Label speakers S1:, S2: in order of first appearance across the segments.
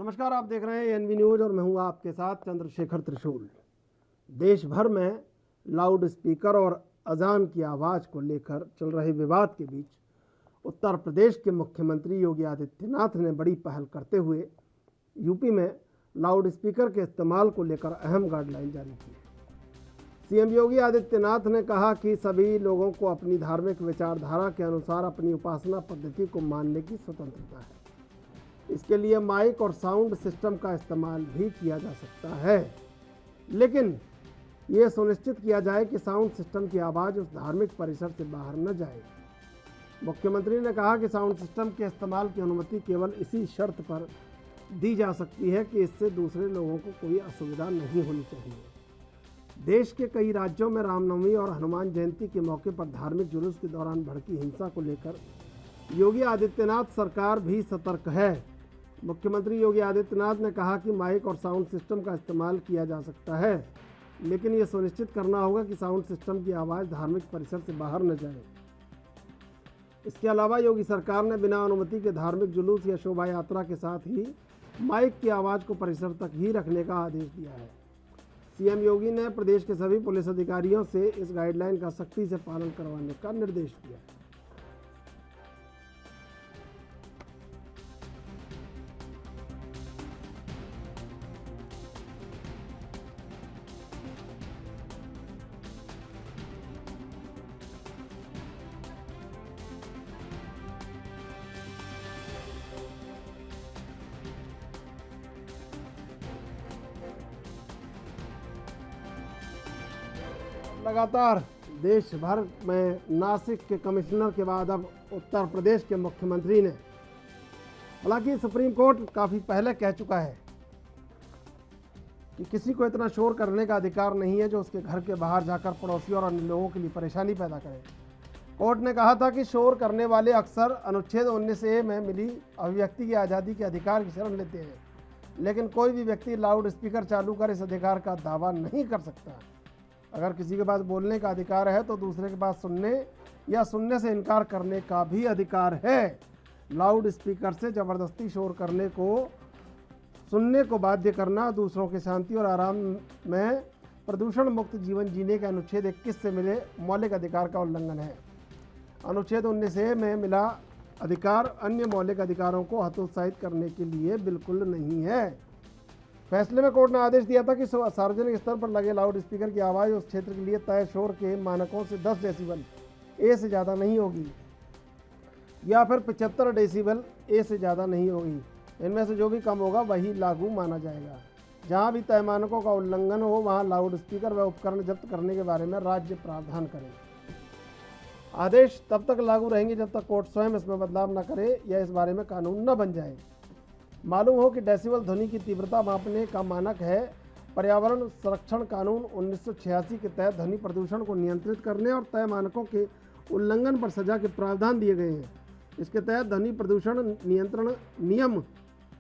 S1: नमस्कार, आप देख रहे हैं एनवी न्यूज और मैं हूं आपके साथ चंद्रशेखर त्रिशूल। देश भर में लाउड स्पीकर और अजान की आवाज़ को लेकर चल रहे विवाद के बीच उत्तर प्रदेश के मुख्यमंत्री योगी आदित्यनाथ ने बड़ी पहल करते हुए यूपी में लाउड स्पीकर के इस्तेमाल को लेकर अहम गाइडलाइन जारी की है। सीएम योगी आदित्यनाथ ने कहा कि सभी लोगों को अपनी धार्मिक विचारधारा के अनुसार अपनी उपासना पद्धति को मानने की स्वतंत्रता है। इसके लिए माइक और साउंड सिस्टम का इस्तेमाल भी किया जा सकता है, लेकिन ये सुनिश्चित किया जाए कि साउंड सिस्टम की आवाज़ उस धार्मिक परिसर से बाहर न जाए। मुख्यमंत्री ने कहा कि साउंड सिस्टम के इस्तेमाल की अनुमति केवल इसी शर्त पर दी जा सकती है कि इससे दूसरे लोगों को कोई असुविधा नहीं होनी चाहिए। देश के कई राज्यों में रामनवमी और हनुमान जयंती के मौके पर धार्मिक जुलूस के दौरान भड़की हिंसा को लेकर योगी आदित्यनाथ सरकार भी सतर्क है। मुख्यमंत्री योगी आदित्यनाथ ने कहा कि माइक और साउंड सिस्टम का इस्तेमाल किया जा सकता है, लेकिन ये सुनिश्चित करना होगा कि साउंड सिस्टम की आवाज़ धार्मिक परिसर से बाहर न जाए। इसके अलावा योगी सरकार ने बिना अनुमति के धार्मिक जुलूस या शोभा यात्रा के साथ ही माइक की आवाज़ को परिसर तक ही रखने का आदेश दिया है। सीएम योगी ने प्रदेश के सभी पुलिस अधिकारियों से इस गाइडलाइन का सख्ती से पालन करवाने का निर्देश दिया है। लगातार देश भर में नासिक के कमिश्नर के बाद अब उत्तर प्रदेश के मुख्यमंत्री ने, हालांकि सुप्रीम कोर्ट काफ़ी पहले कह चुका है कि किसी को इतना शोर करने का अधिकार नहीं है जो उसके घर के बाहर जाकर पड़ोसी और अन्य लोगों के लिए परेशानी पैदा करे। कोर्ट ने कहा था कि शोर करने वाले अक्सर अनुच्छेद 19A में मिली अभिव्यक्ति की आज़ादी के अधिकार की शरण लेते हैं, लेकिन कोई भी व्यक्ति लाउड स्पीकर चालू कर इस अधिकार का दावा नहीं कर सकता। अगर किसी के पास बोलने का अधिकार है तो दूसरे के पास सुनने या सुनने से इनकार करने का भी अधिकार है। लाउड स्पीकर से ज़बरदस्ती शोर करने को सुनने को बाध्य करना दूसरों की शांति और आराम में प्रदूषण मुक्त जीवन जीने के अनुच्छेद 21 से मिले मौलिक अधिकार का उल्लंघन है। अनुच्छेद 19A में मिला अधिकार अन्य मौलिक अधिकारों को हतोत्साहित करने के लिए बिल्कुल नहीं है। फैसले में कोर्ट ने आदेश दिया था कि सार्वजनिक स्तर पर लगे लाउड स्पीकर की आवाज़ उस क्षेत्र के लिए तय शोर के मानकों से 10 डेसिबल ए से ज़्यादा नहीं होगी या फिर 75 डेसिबल ए से ज़्यादा नहीं होगी। इनमें से जो भी कम होगा वही लागू माना जाएगा। जहां भी तय मानकों का उल्लंघन हो वहां लाउड स्पीकर व उपकरण जब्त करने के बारे में राज्य प्रावधान करें। आदेश तब तक लागू रहेंगे जब तक कोर्ट स्वयं इसमें बदलाव न करे या इस बारे में कानून न बन जाए। मालूम हो कि डेसिबल ध्वनि की तीव्रता मापने का मानक है। पर्यावरण संरक्षण कानून 1986 के तहत ध्वनि प्रदूषण को नियंत्रित करने और तय मानकों के उल्लंघन पर सजा के प्रावधान दिए गए हैं। इसके तहत ध्वनि प्रदूषण नियंत्रण नियम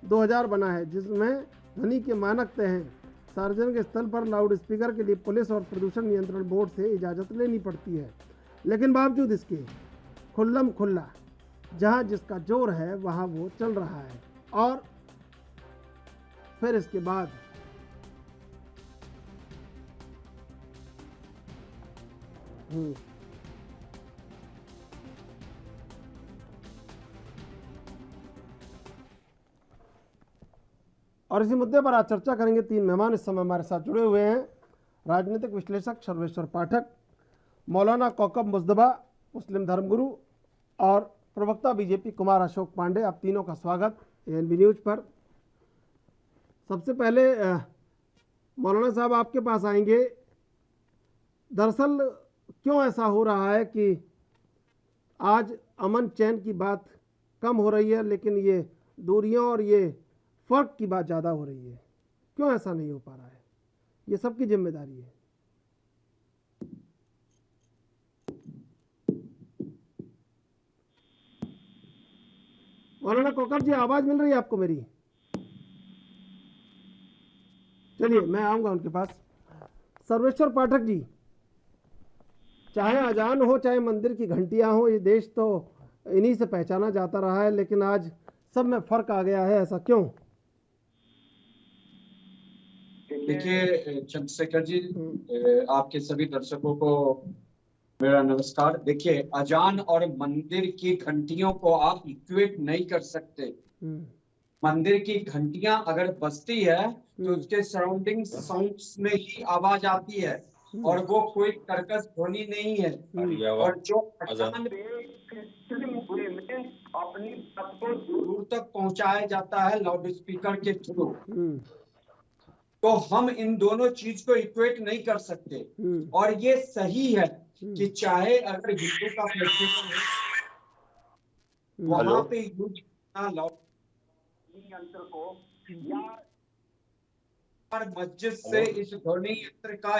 S1: 2000 बना है, जिसमें ध्वनि के मानक तय हैं। सार्वजनिक स्थल पर लाउड स्पीकर के लिए पुलिस और प्रदूषण नियंत्रण बोर्ड से इजाज़त लेनी पड़ती है, लेकिन बावजूद इसके खुल्लम खुल्ला जहाँ जिसका जोर है वहाँ वो चल रहा है। और फिर इसके बाद और इसी मुद्दे पर आज चर्चा करेंगे 3 मेहमान इस समय हमारे साथ जुड़े हुए हैं। राजनीतिक विश्लेषक सर्वेश्वर पाठक, मौलाना कौकब मुजतबा मुस्लिम धर्मगुरु और प्रवक्ता बीजेपी कुमार अशोक पांडे। आप तीनों का स्वागत एनबी न्यूज पर। सबसे पहले मौलाना साहब आपके पास आएंगे। दरअसल क्यों ऐसा हो रहा है कि आज अमन चैन की बात कम हो रही है, लेकिन ये दूरियों और ये फ़र्क की बात ज़्यादा हो रही है? क्यों ऐसा नहीं हो पा रहा है? ये सबकी जिम्मेदारी है। मौलाना कोकर जी, आवाज़ मिल रही है आपको मेरी? चलिए मैं आऊँगा उनके पास। सर्वेश्वर पाठक जी, चाहे अजान हो चाहे मंदिर की घंटियाँ हो, ये देश तो इन्हीं से पहचाना जाता रहा है, लेकिन आज सब में फ़र्क आ गया है, ऐसा क्यों?
S2: देखिए चंद्रशेखर जी, आपके सभी दर्शकों को मेरा नमस्कार। देखिए, अजान और मंदिर की घंटियों को आप इक्वेट नहीं कर सकते। मंदिर की घंटियां अगर बजती है तो उसके सराउंडिंग साउंड्स में ही आवाज आती है और वो कोई कर्कश ध्वनि नहीं है। और जो अजान कृत्रिम वे में अपनी बात को दूर तक पहुंचाया जाता है लाउड स्पीकर के थ्रू, तो हम इन दोनों चीज को इक्वेट नहीं कर सकते। और ये सही है कि चाहे अगर हिंदू का फेस्टिवल है वहां पे यूज लाउड यंत्र को या मस्जिद से इस ध्वनि यंत्र का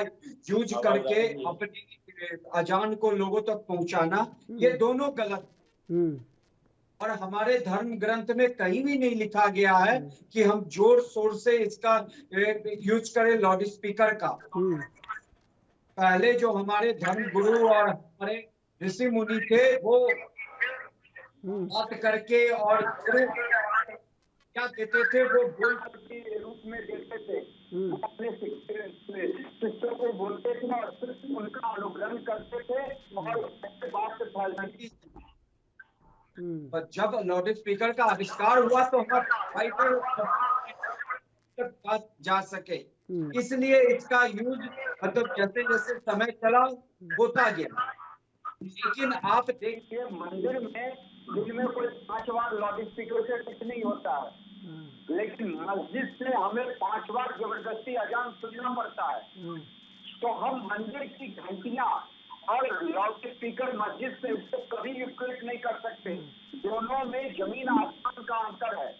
S2: यूज करके अपनी अजान को लोगों तक पहुंचाना, ये दोनों गलत। और हमारे धर्म ग्रंथ में कहीं भी नहीं लिखा गया है कि हम जोर शोर से इसका यूज करें लाउड स्पीकर का। पहले जो हमारे धर्म गुरु और हमारे ऋषि मुनि थे वो बात करके और क्या देते थे, वो बोल के रूप में देते थे। वो अपने शिष्यों को बोलते थे और सिर्फ उनका अनुग्रहण करते थे और उसके बाद से फैलाती थी। पर जब लाउड स्पीकर का आविष्कार हुआ तो हम जा सके, इसलिए इसका यूज मतलब जैसे जैसे समय चला होता गया। लेकिन आप देखिए, मंदिर में दिन में कोई 5 बार लाउड स्पीकर से कुछ नहीं होता है, लेकिन मस्जिद से हमें 5 बार जबरदस्ती अजान सुनना पड़ता है। तो हम मंदिर की घंटियां और लाउड स्पीकर मस्जिद से इसको कभी इक्वेट नहीं कर सकते। दोनों में जमीन आसमान का अंतर है।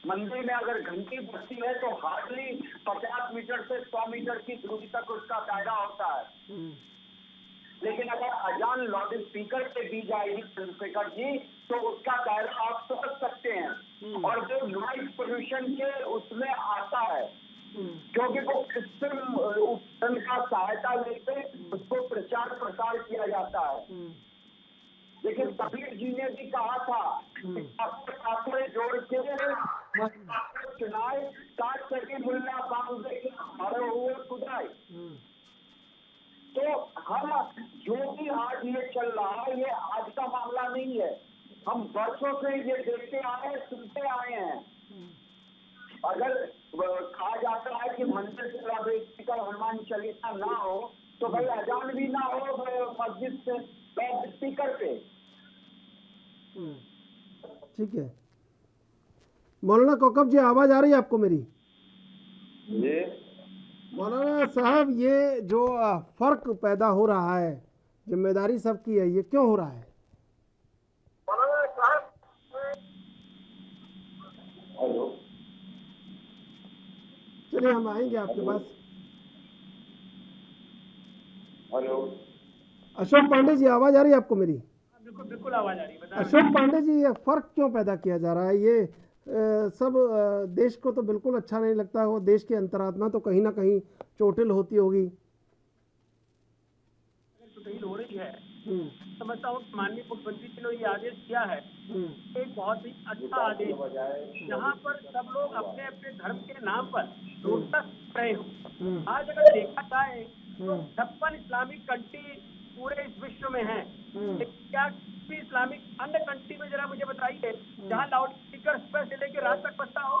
S2: मंदिर में अगर घंटी बजती है तो हार्डली 50 मीटर से 100 मीटर की दूरी तक उसका दायरा होता है। लेकिन अगर अजान लाउड स्पीकर पे दी जाएगी चंद्रशेखर जी, तो उसका दायरा आप समझ सकते हैं और जो नॉइज पोल्यूशन के उसमें आता है, क्योंकि वो कृत्रिम उपकरण का सहायता लेके उसको प्रचार प्रसार किया जाता है। लेकिन कबीर जी ने भी कहा था कि जोड़ के चुनाए काट करके मुल्ला बांधे हरे हुए खुदाई। तो हम जो भी आज ये चल रहा है, ये आज का मामला नहीं है। हम वर्षों से ये देखते आए हैं, सुनते आए हैं। अगर कहा जाता है कि मंदिर से लाउड स्पीकर हनुमान चालीसा ना हो तो भाई अजान भी ना हो मस्जिद से लाउड स्पीकर पे।
S1: ठीक है मौलाना कौकब जी, आवाज आ रही है आपको मेरी? मौलाना साहब, ये जो फर्क पैदा हो रहा है, जिम्मेदारी सबकी है, ये क्यों हो रहा है?
S2: मौलाना साहब, हेलो,
S1: चलिए हम आएंगे आपके पास।
S2: हेलो,
S1: अशोक पांडे जी, आवाज आ रही है आपको मेरी?
S3: बिल्कुल बिल्कुल आवाज आ रही है।
S1: अशोक पांडे जी, ये फर्क क्यों पैदा किया जा रहा है? ये सब देश को तो बिल्कुल अच्छा नहीं लगता हो। देश की अंतरात्मा तो कहीं ना कहीं चोटिल होती होगी।
S3: चोटिल हो रही है। समझता हूँ माननीय मुख्यमंत्री जी ने ये आदेश किया है, एक बहुत ही अच्छा आदेश, जहाँ पर सब लोग अपने अपने धर्म के नाम पर प्रोटेस्ट रहे हो। आज अगर देखा जाए तो 56 इस्लामिक कंट्री पूरे इस विश्व में है। क्या इस्लामिक अन्य कंट्री में जरा मुझे बताइए जहाँ लाउड स्पीकर से लेकर रात तक बजता हो,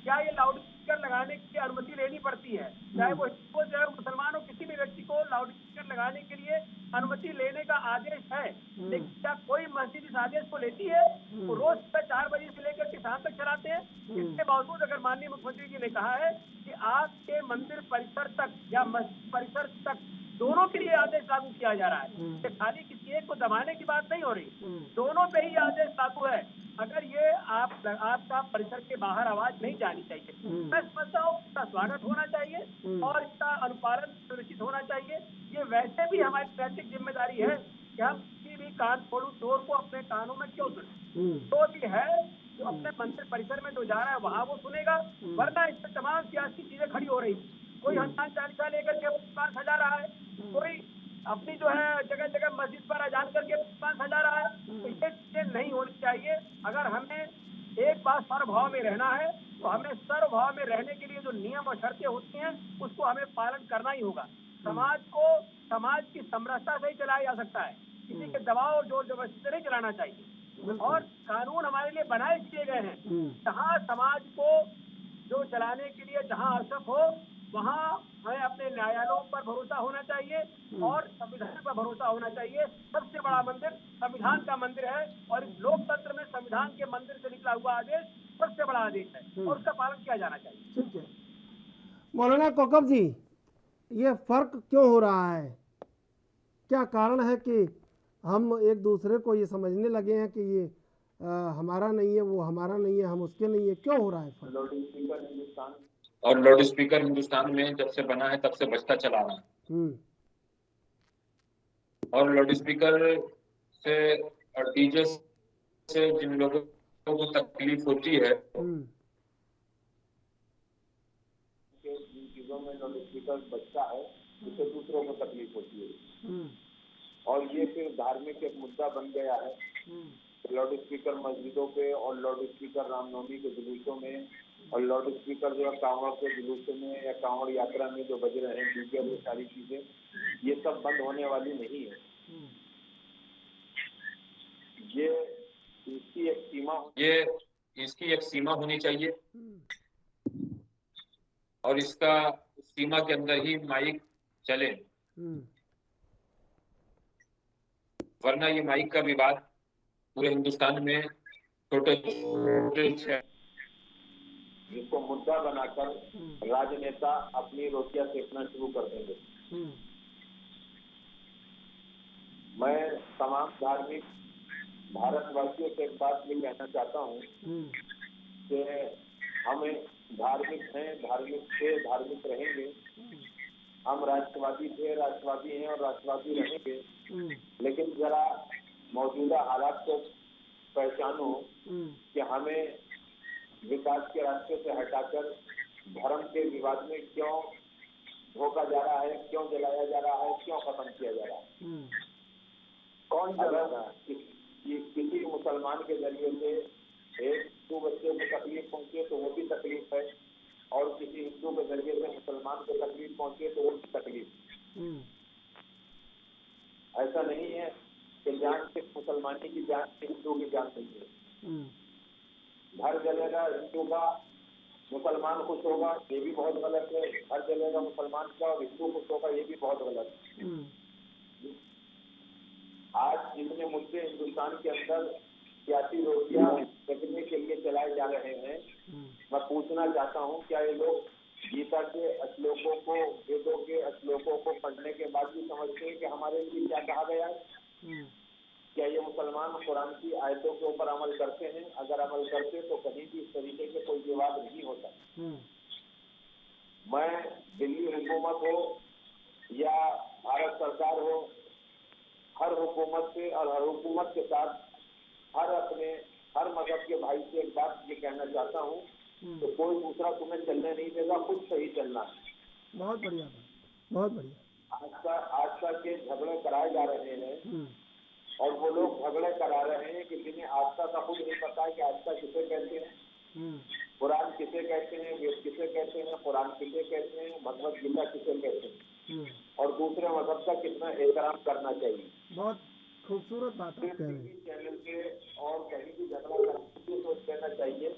S3: क्या ये लाउड स्पीकर लगाने की अनुमति लेनी पड़ती है? चाहे वो हिंदू चाहे मुसलमान हो, किसी भी व्यक्ति को लाउड स्पीकर लगाने के लिए अनुमति लेने का आदेश है। लेकिन क्या कोई मस्जिद इस आदेश को लेती है? वो रोज सुबह 4 बजे से लेकर के शाम तक चलाते हैं। इसके बावजूद अगर माननीय मुख्यमंत्री जी ने कहा है कि आपके मंदिर परिसर तक या मस्जिद परिसर तक दोनों के लिए आदेश लागू किया जा रहा है, खाली किसी एक को दबाने की बात नहीं हो रही, दोनों पे ही आदेश लागू है। अगर ये आपका परिसर के बाहर आवाज नहीं जानी चाहिए, मैं समझता हूँ इसका स्वागत होना चाहिए और इसका अनुपालन सुनिश्चित होना चाहिए। ये वैसे भी हमारी नैतिक जिम्मेदारी है कि हम किसी भी कान फोड़ू चोर को अपने कानों में क्यों सुने। तो भी है जो अपने मंदिर परिसर में जो जा रहा है वहां वो सुनेगा, वरना इस पर तमाम सियासी चीजें खड़ी हो रही। कोई हनुमान चालीसा लेकर के दुकान सजा रहा है, कोई अपनी जो है जगह जगह मस्जिद पर अजान करके दुकान सजा रहा है। तो ये चीजें नहीं होनी चाहिए। अगर हमें एक बात सर्वभाव में रहना है तो हमें सर्वभाव में रहने के लिए जो नियम और शर्तें होती हैं उसको हमें पालन करना ही होगा। समाज को समाज की समरसता से ही चलाया जा सकता है, किसी के दबाव और जोर जबरदस्ती से नहीं चलाना चाहिए। और कानून हमारे लिए बनाए किए गए हैं, जहाँ समाज को जो चलाने के लिए जहाँ आवश्यक हो वहाँ हमें अपने न्यायालयों पर भरोसा होना चाहिए और संविधान पर भरोसा होना चाहिए। सबसे बड़ा मंदिर संविधान का मंदिर है और इस लोकतंत्र में संविधान के मंदिर से निकला हुआ आदेश सबसे बड़ा आदेश है और उसका पालन किया जाना चाहिए।
S1: ठीक है मौलाना कौकब जी, ये फर्क क्यों हो रहा है? क्या कारण है कि हम एक दूसरे को ये समझने लगे हैं कि ये हमारा नहीं है, वो हमारा नहीं है, हम उसके नहीं है? क्यों हो रहा है फर्क?
S4: और लाउड स्पीकर हिंदुस्तान में जब से बना है तब से बजता चला रहा है। और लाउड स्पीकर से और डीजे से जिन लोगों को तकलीफ होती है,
S5: चीजों में लाउड स्पीकर बजता है उससे दूसरों को तकलीफ होती है और ये फिर धार्मिक एक मुद्दा बन गया है। लाउड स्पीकर मस्जिदों पे और लाउड स्पीकर रामनवमी के जुलूसों में और लाउड स्पीकर जो है कांवड़ के जुलूसों में या कांवड़ यात्रा में जो बज रहे हैं डीजे, वो सारी चीजें ये सब बंद होने वाली नहीं है। ये इसकी एक सीमा
S4: होनी चाहिए और इसका सीमा के अंदर ही माइक चले, वरना ये माइक का विवाद पूरे हिंदुस्तान में छोटे
S5: जिसको मुद्दा बनाकर राजनेता अपनी रोटियां सेकना शुरू कर देंगे। मैं तमाम धार्मिक भारतवासियों से एक बात ये कहना चाहता हूँ कि हमें धार्मिक हैं, धार्मिक थे, धार्मिक रहेंगे। हम राष्ट्रवादी थे, राष्ट्रवादी हैं और राष्ट्रवादी रहेंगे। लेकिन जरा मौजूदा हालात को पहचानो कि हमें विकास के रास्ते से हटाकर धर्म के विवाद में क्यों धोखा जा रहा है, क्यों जलाया जा रहा है, क्यों खत्म किया जा रहा है। कौन जला रहा है? किसी मुसलमान के जरिए से एक दो बच्चे को तकलीफ पहुंचे तो वो भी तकलीफ है और किसी हिंदू के जरिए से मुसलमान को तकलीफ पहुंचे तो वो भी तकलीफ। ऐसा नहीं है कि जान से मुसलमानी की जान से हिंदू की जान नहीं है। घर जलेगा हिंदू का, मुसलमान खुश होगा, ये भी बहुत गलत है। घर जलेगा मुसलमान का और हिंदू खुश होगा, ये भी बहुत गलत है। आज जितने मुद्दे हिंदुस्तान के अंदर सियासी रोटियां सेकने के लिए चलाए जा रहे हैं, मैं पूछना चाहता हूं, क्या ये लोग गीता के श्लोकों को, वेदों के श्लोकों को पढ़ने के बाद भी समझते हैं कि हमारे लिए क्या कहा गया है? क्या ये मुसलमान कुरान की आयतों के ऊपर अमल करते हैं? अगर अमल करते तो कहीं भी इस तरीके के कोई विवाद नहीं होता। मैं दिल्ली हुकूमत हो या भारत सरकार हो, हर हुकूमत से और हर हुकूमत के साथ हर मजहब के भाई से एक बात ये कहना चाहता हूँ कि कोई दूसरा तुम्हें चलने नहीं देगा, खुद सही चलना है।
S1: बहुत बढ़िया बात, बहुत बढ़िया।
S5: आज तक के झगड़े कराए जा रहे हैं और वो लोग झगड़े करा रहे हैं कि जिन्हें आस्था का खुद नहीं पता है कि आस्था किसे कहते हैं, कुरान किसे कहते हैं, वेद किसे कहते हैं, कुरान किसे कहते हैं, भगवत गीता किसे कहते हैं और दूसरे मजहब का कितना एहतराम करना चाहिए।
S1: बहुत खूबसूरत बात आप कह रहे हैं।
S5: चैनल के और कहीं भी झगड़ा करने सोच कहना चाहिए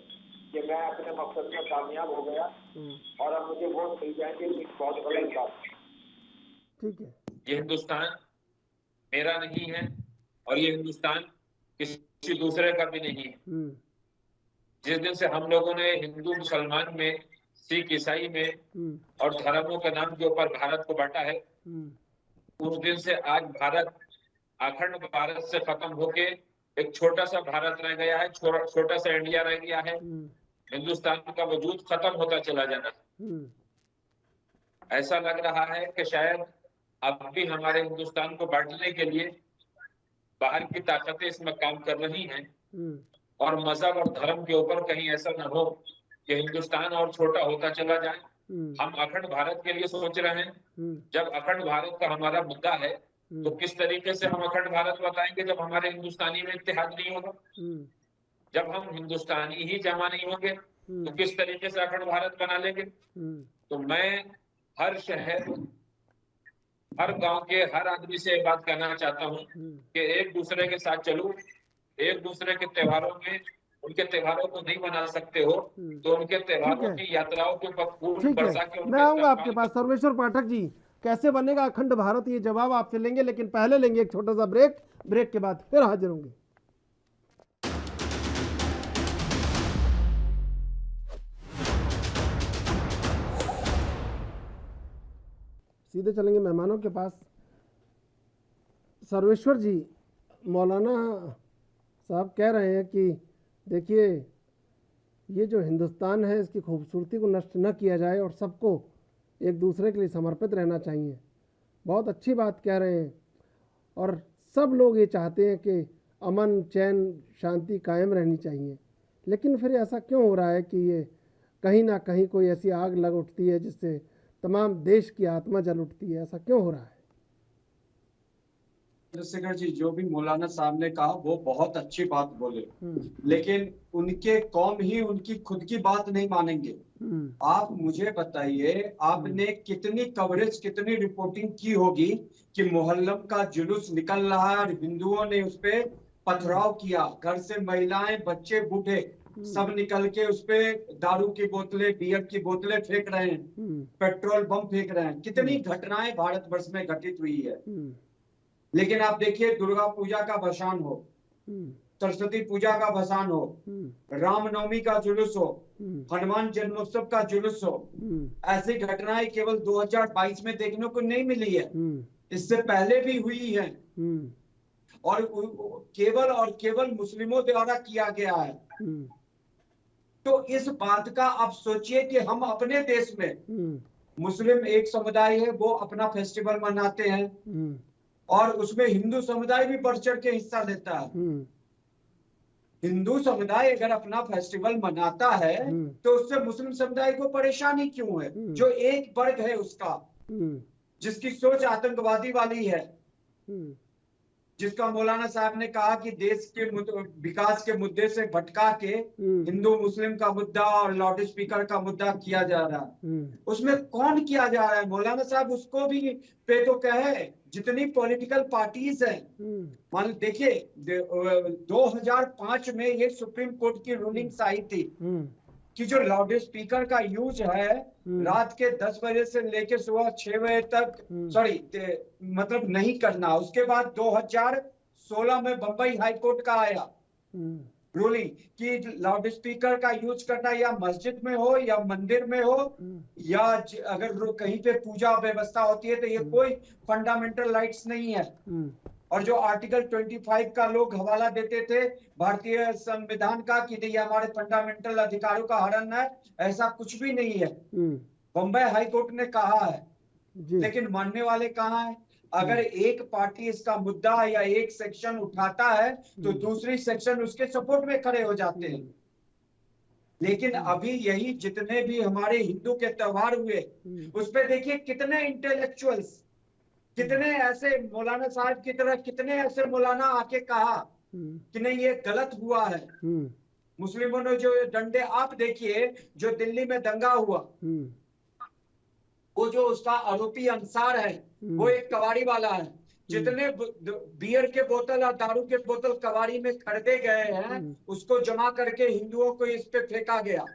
S5: कि मैं अपने मकसद में कामयाब हो गया और अब मुझे वोट मिल जाएंगे, बहुत गलत बात।
S1: ठीक है,
S4: ये हिंदुस्तान मेरा नहीं है और ये हिंदुस्तान किसी दूसरे का भी नहीं है। जिस दिन से हम लोगों ने हिंदू मुसलमान में, सिख ईसाई में और धर्मों के नाम के ऊपर भारत को बांटा है, उस दिन से आज भारत अखंड भारत से खत्म होके एक छोटा सा भारत रह गया है, छोटा सा इंडिया रह गया है। हिंदुस्तान का वजूद खत्म होता चला जाना है। ऐसा लग रहा है कि शायद अब भी हमारे हिंदुस्तान को बांटने के लिए बाहर की ताकतें इसमें काम कर रही हैं और मजहब और धर्म के ऊपर कहीं ऐसा न हो कि हिंदुस्तान और छोटा होता चला जाए। हम अखंड भारत के लिए सोच रहे हैं, जब अखंड भारत का हमारा मुद्दा है तो किस तरीके से हम अखंड भारत बताएंगे जब हमारे हिंदुस्तानी में इत्तेहाद नहीं होगा, जब हम हिंदुस्तानी ही जमा नहीं होंगे तो किस तरीके से अखंड भारत बना लेंगे? तो मैं हर शहर, हर गांव के हर आदमी से बात करना चाहता हूं कि एक दूसरे के साथ चलो, एक दूसरे के त्योहारों में, उनके त्योहारों को नहीं मना सकते हो तो उनके त्योहारों की यात्राओं के ऊपर फूल
S1: ठीक
S4: बरसा
S1: है,
S4: के
S1: मैं आऊंगा आपके पास। सर्वेश्वर पाठक जी, कैसे बनेगा अखंड भारत, ये जवाब आपसे लेंगे, लेकिन पहले लेंगे एक छोटा सा ब्रेक। ब्रेक के बाद फिर हाजिर होंगे। सीधे चलेंगे मेहमानों के पास। सर्वेश्वर जी, मौलाना साहब कह रहे हैं कि देखिए, ये जो हिंदुस्तान है इसकी खूबसूरती को नष्ट न किया जाए और सबको एक दूसरे के लिए समर्पित रहना चाहिए। बहुत अच्छी बात कह रहे हैं, और सब लोग ये चाहते हैं कि अमन, चैन, शांति कायम रहनी चाहिए। लेकिन फिर ऐसा क्यों हो रहा है कि ये कहीं ना कहीं कोई ऐसी आग लग उठती है जिससे तमाम देश की आत्मा जल उठती है? ऐसा क्यों हो रहा है?
S2: चंद्रशेखर जी, जो भी मौलाना साहब ने कहा वो बहुत अच्छी बात बोले, लेकिन उनके कौम ही उनकी खुद की बात नहीं मानेंगे। आप मुझे बताइए, आपने कितनी कवरेज, कितनी रिपोर्टिंग की होगी कि मोहल्लम का जुलूस निकल रहा है और हिंदुओं ने उस पे पथराव किया, घर से महिलाएं, बच्चे, बूढ़े सब निकल के उस पे दारू की बोतलें, बियर की बोतलें फेंक रहे हैं, पेट्रोल बम फेंक रहे हैं। कितनी घटनाएं भारतवर्ष में घटित हुई है। लेकिन आप देखिए, दुर्गा पूजा का भसान हो, सरस्वती पूजा का भसान हो, रामनवमी का जुलूस हो, हनुमान जन्मोत्सव का जुलूस हो, ऐसी घटनाएं केवल 2022 में देखने को नहीं मिली है, इससे पहले भी हुई है, और केवल मुस्लिमों द्वारा किया गया है। तो इस बात का आप सोचिए कि हम अपने देश में, मुस्लिम एक समुदाय है, वो अपना फेस्टिवल मनाते हैं और उसमें हिंदू समुदाय भी बढ़ चढ़ के हिस्सा लेता है। हिंदू समुदाय अगर अपना फेस्टिवल मनाता है तो उससे मुस्लिम समुदाय को परेशानी क्यों है? जो एक वर्ग है उसका, जिसकी सोच आतंकवादी वाली है, जिसका मौलाना साहब ने कहा कि देश के विकास के मुद्दे से भटका के हिंदू मुस्लिम का मुद्दा और लाउड स्पीकर का मुद्दा किया जा रहा है, उसमें कौन किया जा रहा है? मौलाना साहब उसको भी पे तो कहे, जितनी पॉलिटिकल पार्टीज हैं, मान देखिए 2005 में ये सुप्रीम कोर्ट की रूलिंग्स आई थी कि जो लाउड स्पीकर का यूज है रात के 10 बजे से लेकर सुबह 6 बजे तक, मतलब नहीं करना। उसके बाद 2016 में बंबई हाई कोर्ट का आया रूलिंग कि लाउड स्पीकर का यूज करना या मस्जिद में हो या मंदिर में हो या अगर कहीं पे पूजा व्यवस्था होती है तो ये कोई फंडामेंटल राइट्स नहीं है। और जो आर्टिकल 25 का लोग हवाला देते थे भारतीय संविधान का कि ये हमारे फंडामेंटल अधिकारों का हनन है, ऐसा कुछ भी नहीं है, बम्बई हाई कोर्ट ने कहा है। लेकिन मानने वाले कहाँ हैं? अगर एक पार्टी इसका मुद्दा या एक सेक्शन उठाता है तो दूसरी सेक्शन उसके सपोर्ट में खड़े हो जाते हैं। लेकिन अभी यही जितने भी हमारे हिंदू के त्योहार हुए उस पे देखिए कितने इंटेलेक्चुअल्स, कितने ऐसे मौलाना साहब की तरह कितने ऐसे मौलाना आके कहा कि नहीं ये गलत हुआ है। मुस्लिमों ने जो डंडे, आप देखिए जो दिल्ली में दंगा हुआ, वो जो उसका आरोपी अंसार है वो एक कबाड़ी वाला है। जितने बियर के बोतल और दारू के बोतल कबाड़ी में खरीदे गए हैं उसको जमा करके हिंदुओं को इस पे फेंका गया।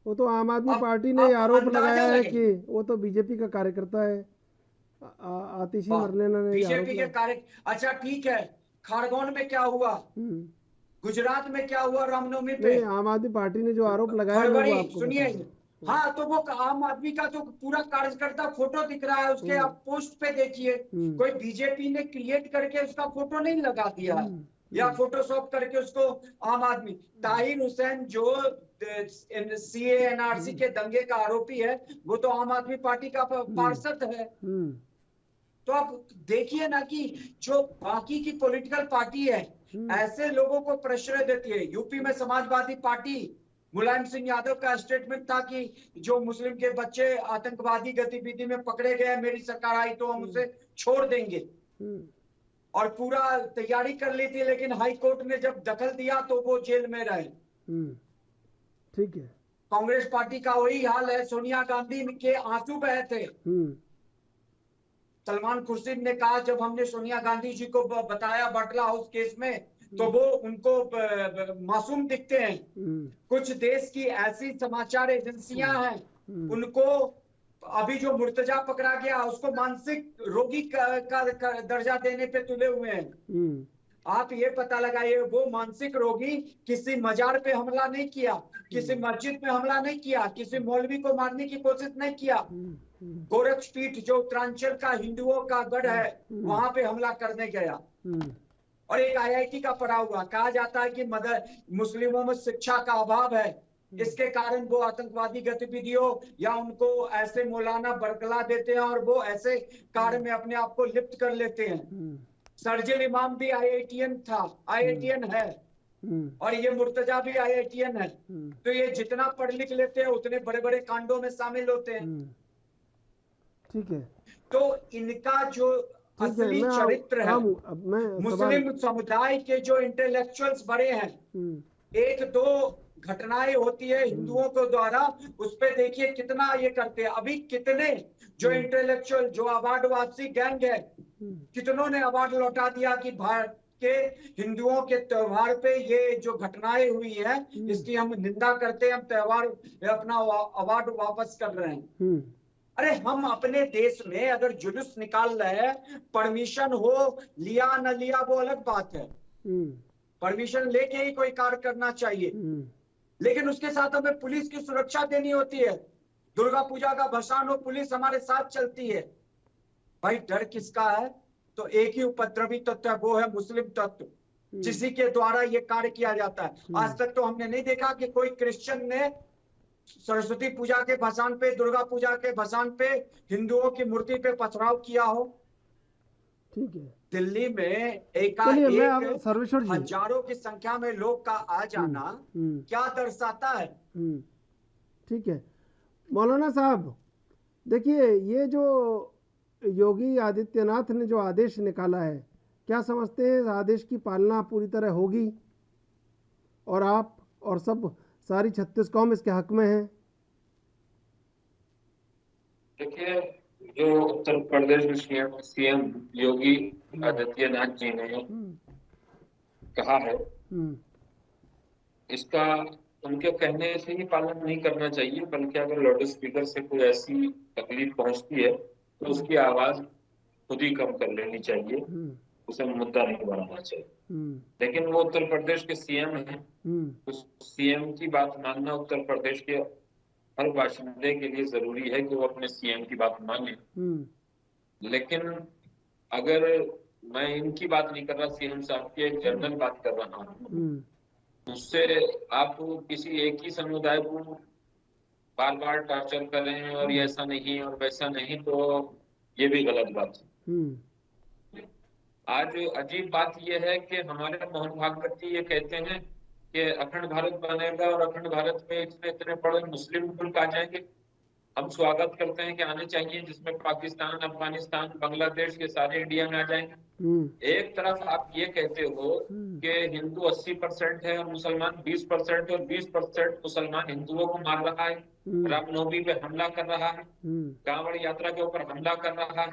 S1: वो तो आम आदमी पार्टी ने आरोप लगाया है कि वो तो बीजेपी का कार्यकर्ता है। आतिशी मरलेना ने
S2: बीजेपी के कार्य, अच्छा ठीक है, खरगोन में क्या हुआ, गुजरात में क्या हुआ रामनवमी पे?
S1: आम आदमी पार्टी ने जो आरोप लगाया,
S2: सुनिए, हाँ तो वो आम आदमी का तो पूरा कार्यकर्ता फोटो दिख रहा है उसके, आप पोस्ट पे देखिए, कोई बीजेपी ने क्रिएट करके उसका फोटो नहीं लगा दिया है या फोटोशॉप करके उसको आम आदमी। ताहिर हुसैन जो सीए एनआरसी के दंगे का आरोपी है वो तो आम आदमी पार्टी का पार्षद है। तो आप देखिए ना कि जो बाकी की पॉलिटिकल पार्टी है ऐसे लोगों को प्रश्रय देती है। यूपी में समाजवादी पार्टी, मुलायम सिंह यादव का स्टेटमेंट था कि जो मुस्लिम के बच्चे आतंकवादी गतिविधि में पकड़े गए, मेरी सरकार आई तो हम उसे छोड़ देंगे, और पूरा तैयारी कर ली थी, लेकिन हाई कोर्ट ने जब दखल दिया तो वो जेल में रहे।
S1: ठीक है।
S2: कांग्रेस पार्टी का वही हाल है। सोनिया गांधी के आंसू बहे थे। सलमान खुर्शीद ने कहा, जब हमने सोनिया गांधी जी को बताया बटला हाउस केस में, तो वो उनको मासूम दिखते हैं। कुछ देश की ऐसी समाचार एजेंसियां हैं, उनको अभी जो मुर्तजा पकड़ा गया उसको मानसिक रोगी का दर्जा देने पे तुले हुए हैं। आप ये पता लगाइए, वो मानसिक रोगी किसी मजार पे हमला नहीं किया, किसी मस्जिद पे हमला नहीं किया, किसी मौलवी को मारने की कोशिश नहीं किया। गोरक्षपीठ जो उत्तरांचल का हिंदुओं का गढ़ है, वहां पे हमला करने गया। और एक IIT का पढ़ा हुआ, कहा जाता है कि मुस्लिमों में शिक्षा का अभाव है, इसके कारण वो आतंकवादी गतिविधियों या उनको ऐसे मौलाना बरगला देते हैं और वो ऐसे कार्य में अपने आप को लिप्त कर लेते हैं। सर्जिल इमाम भी IITian था, IITian है, और ये मुर्तजा भी IITian है। तो ये जितना पढ़ लिख लेते हैं उतने बड़े बड़े कांडों में शामिल होते हैं।
S1: ठीक है।
S2: तो इनका जो असली चरित्र है, मुस्लिम समुदाय के जो इंटेलेक्चुअल्स बड़े हैं, एक दो घटनाएं होती है हिंदुओं के द्वारा, उस पे देखिए कितना ये करते हैं। अभी कितने जो इंटेलेक्चुअल, जो अवार्ड वापसी गैंग है, कितनों ने अवार्ड लौटा दिया कि भारत के हिंदुओं के त्योहार पे ये जो घटनाएं हुई है, इसकी हम निंदा करते हैं, हम त्योहार अपना अवार्ड वापस कर रहे हैं। अरे हम अपने देश में अगर जुलूस निकाल रहे हैं, परमिशन हो, लिया न लिया वो अलग बात है, परमिशन लेके ही कोई कार्य करना चाहिए, लेकिन उसके साथ हमें पुलिस की सुरक्षा देनी होती है। दुर्गा पूजा का भसान हो, पुलिस हमारे साथ चलती है। भाई डर किसका है? तो एक ही उपद्रवी तत्व है, वो है मुस्लिम तत्व, जिसी के द्वारा ये कार्य किया जाता है। आज तक तो हमने नहीं देखा कि कोई क्रिश्चियन ने सरस्वती पूजा के भसान पे, दुर्गा पूजा के भसान पे हिंदुओं की मूर्ति पे पथराव किया हो।
S1: ठीक है।
S2: दिल्ली में
S1: सर्वेश्वर जी,
S2: हजारों की संख्या में लोग का आ जाना क्या दर्शाता है?
S1: ठीक है। मौलाना साहब देखिए, ये जो योगी आदित्यनाथ ने जो आदेश निकाला है, क्या समझते हैं इस आदेश की पालना पूरी तरह होगी और आप और सब सारी 36 कौम इसके हक में है?
S4: देखिए, जो उत्तर प्रदेश में CM योगी आदित्यनाथ जी ने कहा है, इसका उनके कहने से ही पालन नहीं करना चाहिए, बल्कि अगर लाउड स्पीकर से कोई ऐसी तकलीफ पहुंचती है तो उसकी आवाज खुद ही कम कर लेनी चाहिए, उसे मुद्दा नहीं बनाना चाहिए। लेकिन वो उत्तर प्रदेश के CM हैं, तो CM की बात मानना उत्तर प्रदेश के हर बाशिंदे के लिए जरूरी है कि वो अपने CM की बात माने। लेकिन अगर मैं इनकी बात नहीं कर रहा, CM साहब की एक जनरल बात कर रहा हूँ, उससे आप किसी एक ही समुदाय को बार बार टॉर्चर कर रहे हैं और ये ऐसा नहीं और वैसा नहीं, तो ये भी गलत बात है। आज अजीब बात ये है कि हमारे मोहन भागवत जी ये कहते हैं कि अखंड भारत बनेगा और अखंड भारत में इतने बड़े मुस्लिम मुल्क आ जाएंगे। हम स्वागत करते हैं कि आने चाहिए, जिसमें पाकिस्तान, अफगानिस्तान, बांग्लादेश के सारे इंडिया में आ जाएंगे। एक तरफ आप ये कहते हो कि हिंदू 80% है और मुसलमान 20% और 20% मुसलमान हिंदुओं को मार रहा है, रामनवमी पे हमला कर रहा है, कांवड़ यात्रा के ऊपर हमला कर रहा है,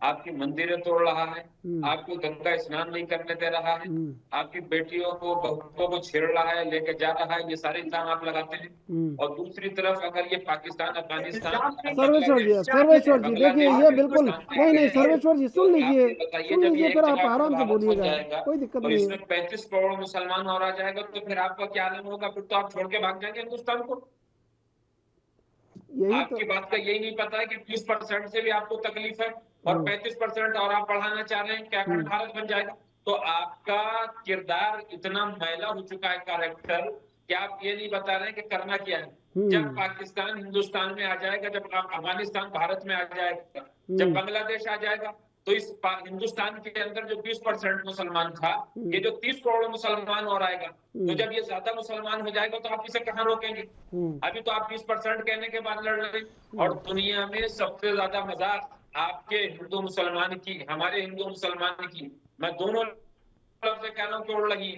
S4: आपकी मंदिरें तोड़ रहा है, आपको गंगा स्नान नहीं करने दे रहा है, आपकी बेटियों को, बहुओं को छेड़ रहा है, लेकर जा रहा है, ये सारे इल्जाम आप लगाते हैं। और दूसरी तरफ अगर ये पाकिस्तान, अफगानिस्तान,
S1: सर्वेश्वर जी देखिए, ये बिल्कुल नहीं, सर्वेश्वर जी सुन लीजिए, फिर आप आराम से बोलिएगा, कोई दिक्कत नहीं है।
S4: इसमें 35 करोड़ मुसलमान और आ जाएगा तो फिर आपका क्या आलम होगा? फिर तो आप छोड़ के भाग जाएंगे हिंदुस्तान को। आपकी बात का यही नहीं पता है कि 20% से भी आपको तकलीफ है और 35% और आप बढ़ाना चाह रहे हैं, क्या अखंड भारत बन जाएगा? तो आपका किरदार इतना मैला हो चुका है, कैरेक्टर, कि आप ये नहीं बता रहे हैं कि करना क्या है। जब पाकिस्तान हिंदुस्तान में आ जाएगा, जब अफगानिस्तान भारत में आ जाएगा, जब बांग्लादेश आ जाएगा, तो इस हिंदुस्तान के अंदर जो 20% मुसलमान था, ये जो 30 करोड़ मुसलमान और आएगा, तो जब ये ज्यादा मुसलमान हो जाएगा तो आप इसे कहाँ रोकेंगे? अभी तो आप 20% कहने के बाद लड़ रहे हैं। और दुनिया में सबसे ज्यादा मजाक आपके हिंदू मुसलमान की, हमारे हिंदू मुसलमान की, मैं दोनों तरफ से कह रहा हूँ, तोड़ लगी।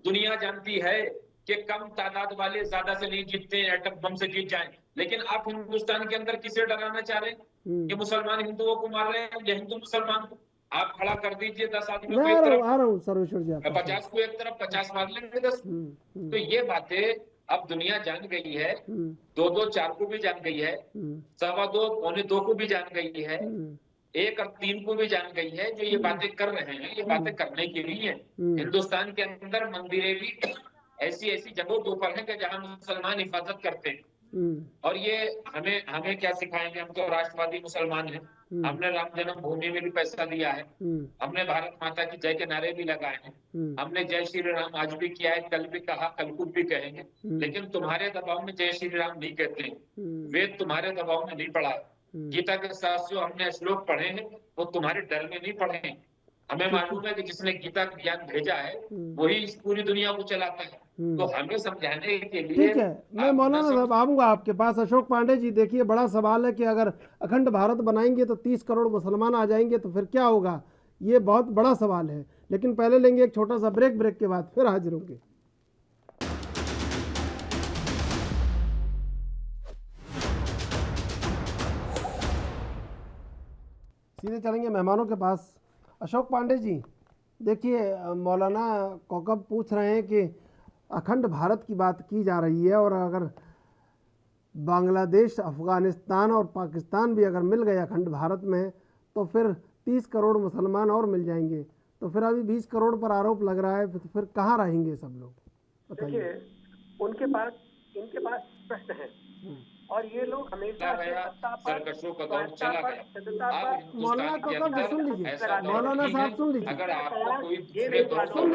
S4: दुनिया जानती है कि कम तादाद वाले ज्यादा से नहीं जीतते हैं, एटम बम से जीत जाएं। लेकिन आप हिंदुस्तान के अंदर किसे डराना चाह रहे हैं कि मुसलमान हिंदुओं को मार रहे हैं या हिंदू मुसलमान को? आप खड़ा कर दीजिए 10 आदमियों को
S1: मैं
S4: एक तरफ,
S1: आ रहा हूँ सर्वेश्वर जी,
S4: 50 को एक तरफ, 50 मार लेंगे 10। तो ये बातें अब दुनिया जान गई है, 2-2, 4 को भी जान गई है, 2.25, 2.25 को भी जान गई है, 1 और 3 को भी जान गई है। जो ये बातें कर रहे हैं, ये बातें करने के लिए हिंदुस्तान के अंदर मंदिरें भी ऐसी ऐसी जगहों पर हैं कि जहां मुसलमान हिफाजत करते हैं। और ये हमें क्या सिखाएंगे? हम तो राष्ट्रवादी मुसलमान हैं, हमने राम जन्मभूमि में भी पैसा दिया है, हमने भारत माता की जय के नारे भी लगाए हैं, हमने जय श्री राम आज भी किया है, कल भी कहा, कल को भी कहेंगे। लेकिन तुम्हारे दबाव में जय श्री राम नहीं कहते हैं, वेद तुम्हारे दबाव में नहीं पढ़ा है, गीता के 700 हमने श्लोक पढ़े हैं, वो तुम्हारे डर में नहीं पढ़े हैं। हमें मालूम है कि जिसने गीता का ज्ञान भेजा है वही इस पूरी दुनिया को चलाता है। तो हमें समझाने के लिए,
S1: ठीक है, मैं मौलाना साहब आऊंगा आपके पास। अशोक पांडे जी, देखिए बड़ा सवाल है कि अगर अखंड भारत बनाएंगे तो 30 करोड़ मुसलमान आ जाएंगे तो फिर क्या होगा? ये बहुत बड़ा सवाल है। लेकिन पहले लेंगे एक छोटा सा ब्रेक, ब्रेक के बाद फिर हाजिर होंगे। सीधे चलेंगे मेहमानों के पास। अशोक पांडे जी, देखिए मौलाना कौकब पूछ रहे हैं कि अखंड भारत की बात की जा रही है, और अगर बांग्लादेश, अफ़गानिस्तान और पाकिस्तान भी अगर मिल गए अखंड भारत में तो फिर 30 करोड़ मुसलमान और मिल जाएंगे। तो फिर अभी 20 करोड़ पर आरोप लग रहा है, फिर कहाँ रहेंगे सब लोग?
S3: देखिए, इनके पास प्रश्न है और ये लोग हमेशा
S4: सरकशों का दौर चला गया।
S1: मौलाना कौकब जी सुन लीजिए, मौलाना साहब सुन लीजिए,
S4: अगर आपको कोई दूसरे दौर को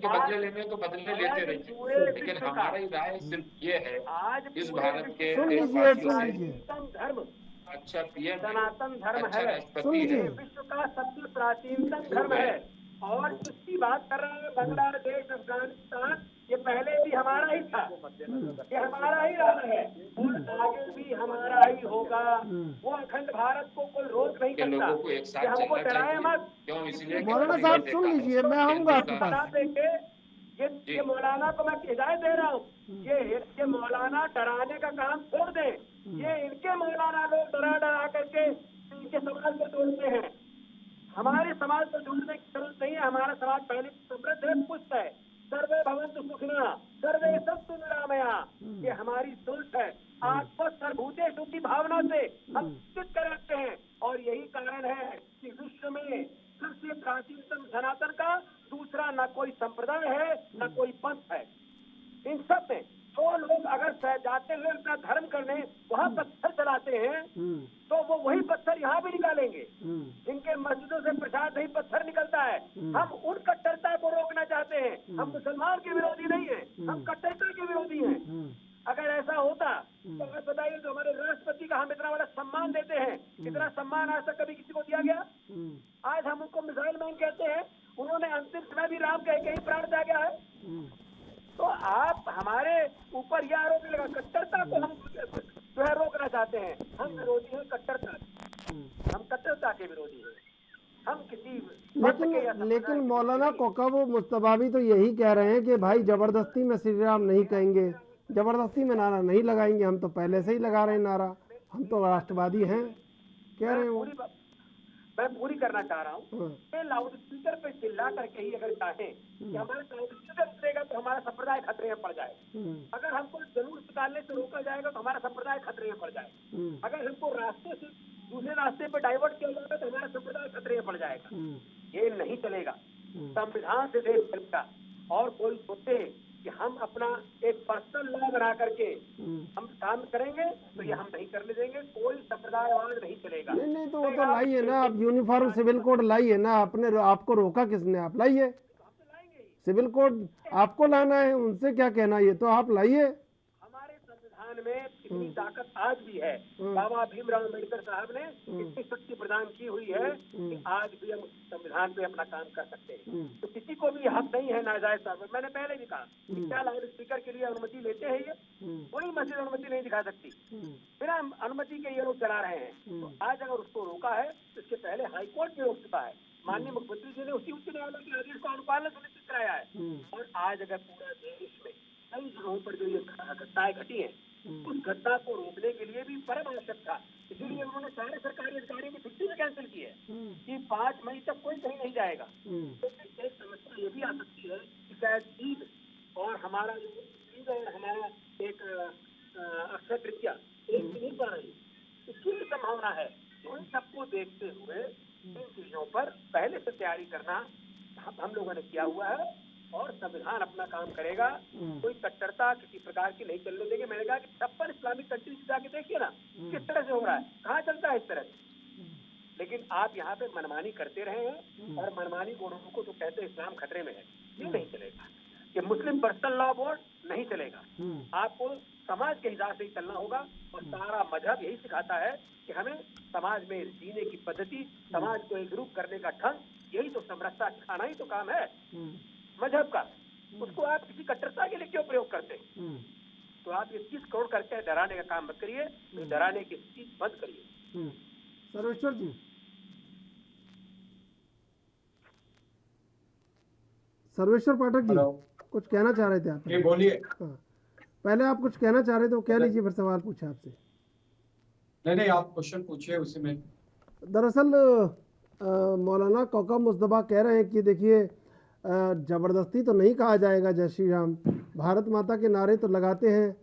S4: बदले लेने तो बदले लेते रहिए, लेकिन हमारी राय सिर्फ ये है, इस भारत के
S3: धर्म,
S4: अच्छा पीएम,
S3: सनातन धर्म
S4: अच्छा
S3: है,
S4: राष्ट्रपति है,
S3: विश्व का सबसे प्राचीनतम धर्म है। और जिसकी बात कर रहे हैं बांग्लादेश, अफगानिस्तान, ये पहले भी हमारा ही था, ये हमारा ही रहा है और आगे भी हमारा ही होगा। वो अखंड भारत को कोई रोक नहीं सकता।
S4: लोगों को एक साथ
S3: हमको
S4: चलना
S3: डराए
S4: चाहिए।
S3: मत।
S4: क्यों? इसलिए
S1: मौलाना साहब सुन लीजिए, मैं आऊँगा आपके पास।
S3: ये मौलाना को मैं हिदायत दे रहा हूँ, ये मौलाना डराने का काम छोड़ दे। ये इनके मौलाना लोग डरा डरा करके इनके समाज को तोड़ते हैं। हमारे समाज को जोड़ने की जरूरत नहीं है। हमारा समाज पहले समृद्ध है, पुष्ट है। सर्वे भवन्तु सुखिनः, सर्वे सन्तु निरामया, ये हमारी सोच है। आत्मा सर्वभूतेषु की भावना से हम चित कर रखते हैं और यही कारण है कि विश्व में सबसे प्राचीनतम सनातन का दूसरा न कोई संप्रदाय है न कोई पंथ है। इन सब में तो लोग अगर जाते हैं अपना धर्म करने, वहाँ पत्थर चलाते हैं तो वो वही पत्थर यहाँ भी निकालेंगे। इनके मस्जिदों से प्रसाद नहीं, पत्थर निकलता है। हम उन कट्टरता को रोकना चाहते हैं। हम मुसलमान के विरोधी नहीं है, हम कट्टरता के विरोधी हैं। अगर ऐसा होता तो अगर बताइए, जो हमारे राष्ट्रपति का हम इतना बड़ा सम्मान देते हैं, इतना सम्मान आज तक कभी किसी को दिया गया? आज हम उनको मिसाइल मैन कहते हैं, उन्होंने अंतिम समय भी राम कह के ही प्राण त्यागा है। तो आप हमारे ऊपर यह आरोप लगा, कट्टरता को हम जो है रोकना चाहते हैं। हम विरोधी हैं कट्टरता, हम कट्टरता के विरोधी हैं। हम किसी
S1: लेकिन मौलाना कौकब मुस्तफा भी तो यही कह रहे हैं कि भाई जबरदस्ती में श्री राम नहीं कहेंगे, जबरदस्ती में नारा नहीं लगाएंगे, हम तो पहले से ही लगा रहे हैं नारा, हम तो राष्ट्रवादी हैं, कह रहे हैं।
S3: मैं पूरी करना चाह रहा हूँ। लाउड स्पीकर पे चिल्ला करके ही अगर चाहें कि हमारे लाउड स्पीकर उतरेगा तो हमारा संप्रदाय खतरे में पड़ जाएगा। अगर हमको जुलूस निकालने से रोका जाएगा तो हमारा संप्रदाय खतरे में पड़ जाएगा। अगर हमको रास्ते से दूसरे रास्ते पे डाइवर्ट किया जाएगा तो हमारा संप्रदाय खतरे में पड़ जाएगा। ये नहीं चलेगा। संविधान से देश चलेगा। और कोई सोचे कि हम अपना एक पर्सनल लॉ बना करके हम काम करेंगे तो ये हम नहीं करने देंगे। कोई संप्रदायवाद नहीं चलेगा।
S1: नहीं तो वो तो लाइए ना, आप यूनिफॉर्म सिविल कोड लाइए ना। अपने आपको रोका किसने? आप लाइए सिविल कोड, आपको लाना है, उनसे क्या कहना? ये तो आप लाइए।
S3: हमारे संविधान में इतनी ताकत आज भी है। बाबा भीमराव अम्बेडकर साहब ने इतनी शक्ति प्रदान की हुई है कि आज भी हम संविधान पे अपना काम कर सकते हैं। तो किसी को भी हक नहीं है नाजायज तौर पर। मैंने पहले भी कहा, क्या लाउड स्पीकर के लिए अनुमति लेते हैं? ये कोई मस्जिद अनुमति नहीं दिखा सकती। बिना अनुमति के ये लोग चला रहे हैं। तो आज अगर उसको रोका है तो इसके पहले हाईकोर्ट भी रोक चुका है। माननीय मुख्यमंत्री जी ने उसी उच्च न्यायालय के आदेश को अनुपालन सुनिश्चित कराया है। और आज अगर पूरा देश में कई जगहों पर जो ये घटनाएं घटी हैं, उस घटना को रोकने के लिए भी परम आवश्यक था। इसलिए उन्होंने सारे सरकारी अधिकारियों की छुट्टी भी कैंसिल की है कि 5 मई तक कोई कहीं नहीं जाएगा। तो एक समस्या ये भी आ सकती है कि शायद ईद और हमारा जो ईद और हमारा एक अक्षय तृतीया एक नहीं पा रही, इसकी भी संभावना है। तो इन सबको देखते हुए इन चीजों पर पहले से तैयारी करना हम लोगों ने किया हुआ है और संविधान अपना काम करेगा। कोई कट्टरता किसी प्रकार की नहीं चलने देंगे। मैंने कहा कि 56 इस्लामिक कंट्रीज जाके देखिए ना किस तरह से हो रहा है, कहाँ चलता है इस तरह से। लेकिन आप यहाँ पे मनमानी करते रहे हैं और मनमानी बोर्डों को तो कहते हैं इस्लाम खतरे में है, ये नहीं चलेगा। ये मुस्लिम पर्सनल लॉ बोर्ड नहीं चलेगा। आपको समाज के हिसाब से ही चलना होगा और सारा मजहब यही सिखाता है कि हमें समाज में जीने की पद्धति, समाज को एकरूप करने का ढंग, यही तो समरसता सिखाना ही तो काम है मजहब का। उसको आप किसी कट्टरता के लिए क्यों प्रयोग करते हैं? तो आप ये चीज करोड़ करके डराने का काम मत करिए, तो डराने की चीज बंद करिए।
S1: सर्वेश्वर जी, सर्वेश्वर पाठक जी, कुछ कहना चाह रहे थे आप?
S2: बोलिए।
S1: हाँ, पहले आप कुछ कहना चाह रहे थे, वो कह लीजिए, फिर सवाल पूछा आपसे।
S2: नहीं, आप क्वेश्चन पूछिए उसी में।
S1: दरअसल मौलाना कौकब मुस्तफा कह रहे हैं कि देखिए ज़बरदस्ती तो नहीं कहा जाएगा जय श्री राम, भारत माता के नारे तो लगाते हैं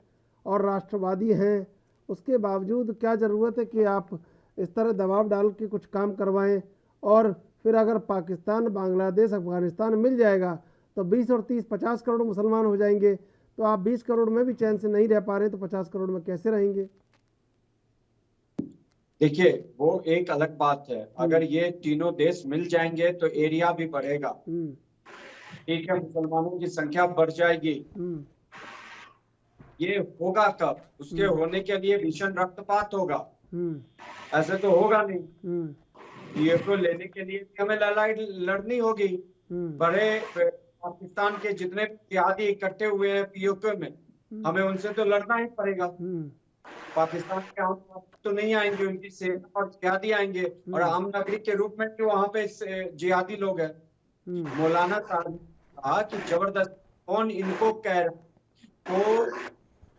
S1: और राष्ट्रवादी हैं, उसके बावजूद क्या ज़रूरत है कि आप इस तरह दबाव डाल के कुछ काम करवाएं? और फिर अगर पाकिस्तान, बांग्लादेश, अफगानिस्तान मिल जाएगा तो 20 और 30, 50 करोड़ मुसलमान हो जाएंगे, तो आप 20 करोड़ में भी चैन से नहीं रह पा रहे तो 50 करोड़ में कैसे रहेंगे?
S2: देखिए, वो एक अलग बात है। अगर ये तीनों देश मिल जाएंगे तो एरिया भी बढ़ेगा, ठीक है, मुसलमानों की संख्या बढ़ जाएगी। ये होगा कब? उसके होने के लिए भीषण रक्तपात होगा, ऐसे तो होगा नहीं। ये तो लेने के लिए हमें लड़ाई लड़नी होगी। बड़े पाकिस्तान के जितने जिहादी इकट्ठे हुए हैं पीओके में, हमें उनसे तो लड़ना ही पड़ेगा। पाकिस्तान के हम तो नहीं आएंगे, उनकी सेना और जिहादी आएंगे, और आम नागरिक के रूप में जो वहाँ पे जिहादी लोग हैं। मौलाना साहब ने कहा कि जबरदस्त कौन इनको कह रहा, तो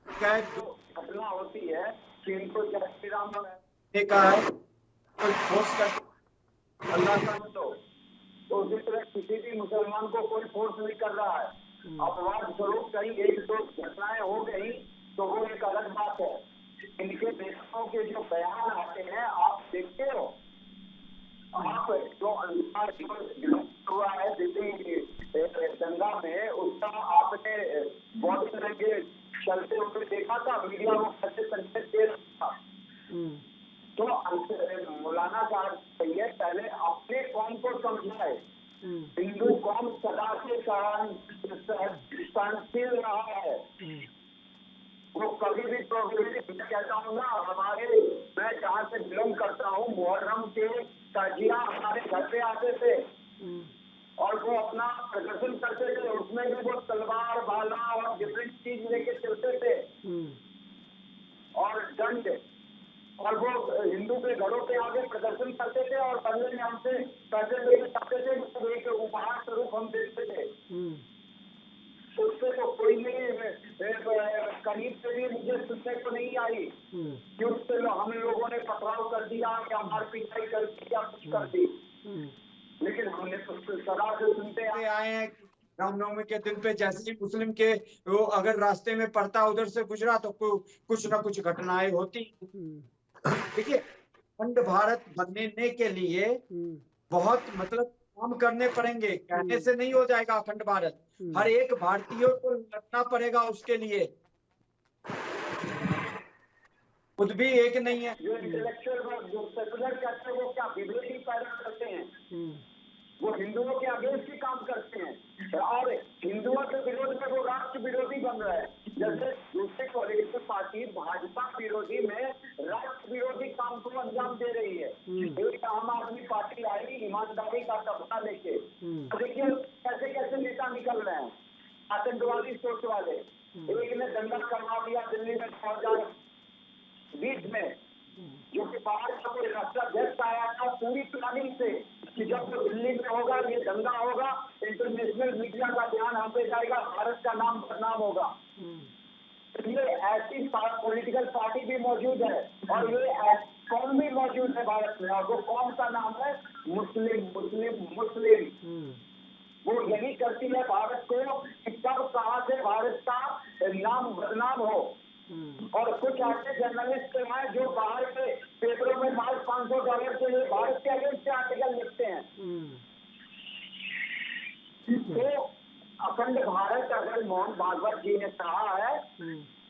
S2: क्या जो घटना होती है कि इनको जय श्री राम ने कहा है, कोई फोर्स कर अल्लाह का तो उसी तरह किसी भी मुसलमान को कोई फोर्स नहीं कर रहा है। अपवाद स्वरूप कहीं एक दो घटनाएं हो गई तो वो एक अलग बात है। इनके देशों के जो बयान आते हैं आप देखते हो, आप जो अंसार हुआ है दिल्ली दंगा में, उसका आपने बॉडी लैंग्वेज चलते हुए देखा था, मीडिया को कैसे संकेत दे रहा था। तो मौलाना साहब चाहिए पहले अपने कौम को समझाए। हिंदू कौम सदा से सहनशील रहा है, वो कभी भी कहता हूँ ना, मैं जहाँ से बिलोंग करता हूँ, मुहर्रम के ताजिया हमारे घर पे आते थे और वो अपना प्रदर्शन करते थे, उसमें भी वो तलवार, भाला और डिफरेंट चीज लेके चलते थे और दंड, और वो हिंदू के घरों के आगे प्रदर्शन करते थे और बदले में हमसे पैसे लेके जाते थे, तो एक उपहार स्वरूप हम देते थे। उससे तो कोई नहीं, करीब से भी मुझे सुनने को नहीं आई कि उससे हम लोगों ने पथराव कर दिया या मार पिटाई कर दी या कुछ कर दी, लेकिन हमने तो सदा से सुनते आए हैं। रामनवमी के दिन पे जैसे ही मुस्लिम के वो अगर रास्ते में पड़ता उधर से गुजरा तो कुछ ना कुछ घटनाएं होती। देखिए, अखंड भारत बनने के लिए बहुत मतलब काम करने पड़ेंगे, कहने से नहीं हो जाएगा अखंड भारत। हर एक भारतीय को लड़ना पड़ेगा उसके लिए, खुद भी एक नहीं है। जो इंटेलेक्चुअल जो सेकुलर कहते हैं वो क्या विभेदी पैदा करते हैं, वो हिंदुओं के अगेंस्ट ही काम करते हैं और हिंदुओं के विरोध में वो राष्ट्र विरोधी बन रहा है। जैसे दूसरी पॉलिटिकल पार्टी भाजपा विरोधी में राष्ट्र विरोधी काम को अंजाम दे रही है। एक आम आदमी पार्टी आई ईमानदारी का तबका लेके, देखिए कैसे कैसे नेता निकल रहे हैं, आतंकवादी सोच वाले। एक ने दंगा करवा दिया दिल्ली में 2020 में, जो कि बाहर का कोई राष्ट्राध्यक्ष आया था पूरी प्लानिंग से कि जब तो दिल्ली में होगा ये दंगा होगा, इंटरनेशनल मीडिया का ध्यान हम पे जाएगा, भारत का नाम बदनाम होगा।
S5: पॉलिटिकल पार्टी भी मौजूद है और ये कौन भी मौजूद है भारत में, और वो कौन सा नाम है, मुस्लिम मुस्लिम मुस्लिम। वो यही करती है भारत को कि कब कहाँ से भारत का नाम बदनाम हो। और कुछ ऐसे जर्नलिस्ट हैं जो बाहर के पेपरों में $500 के लिए भारत के अगेंस्ट आर्टिकल लिखते हैं। तो अखंड भारत अगर मोहन भागवत जी ने कहा है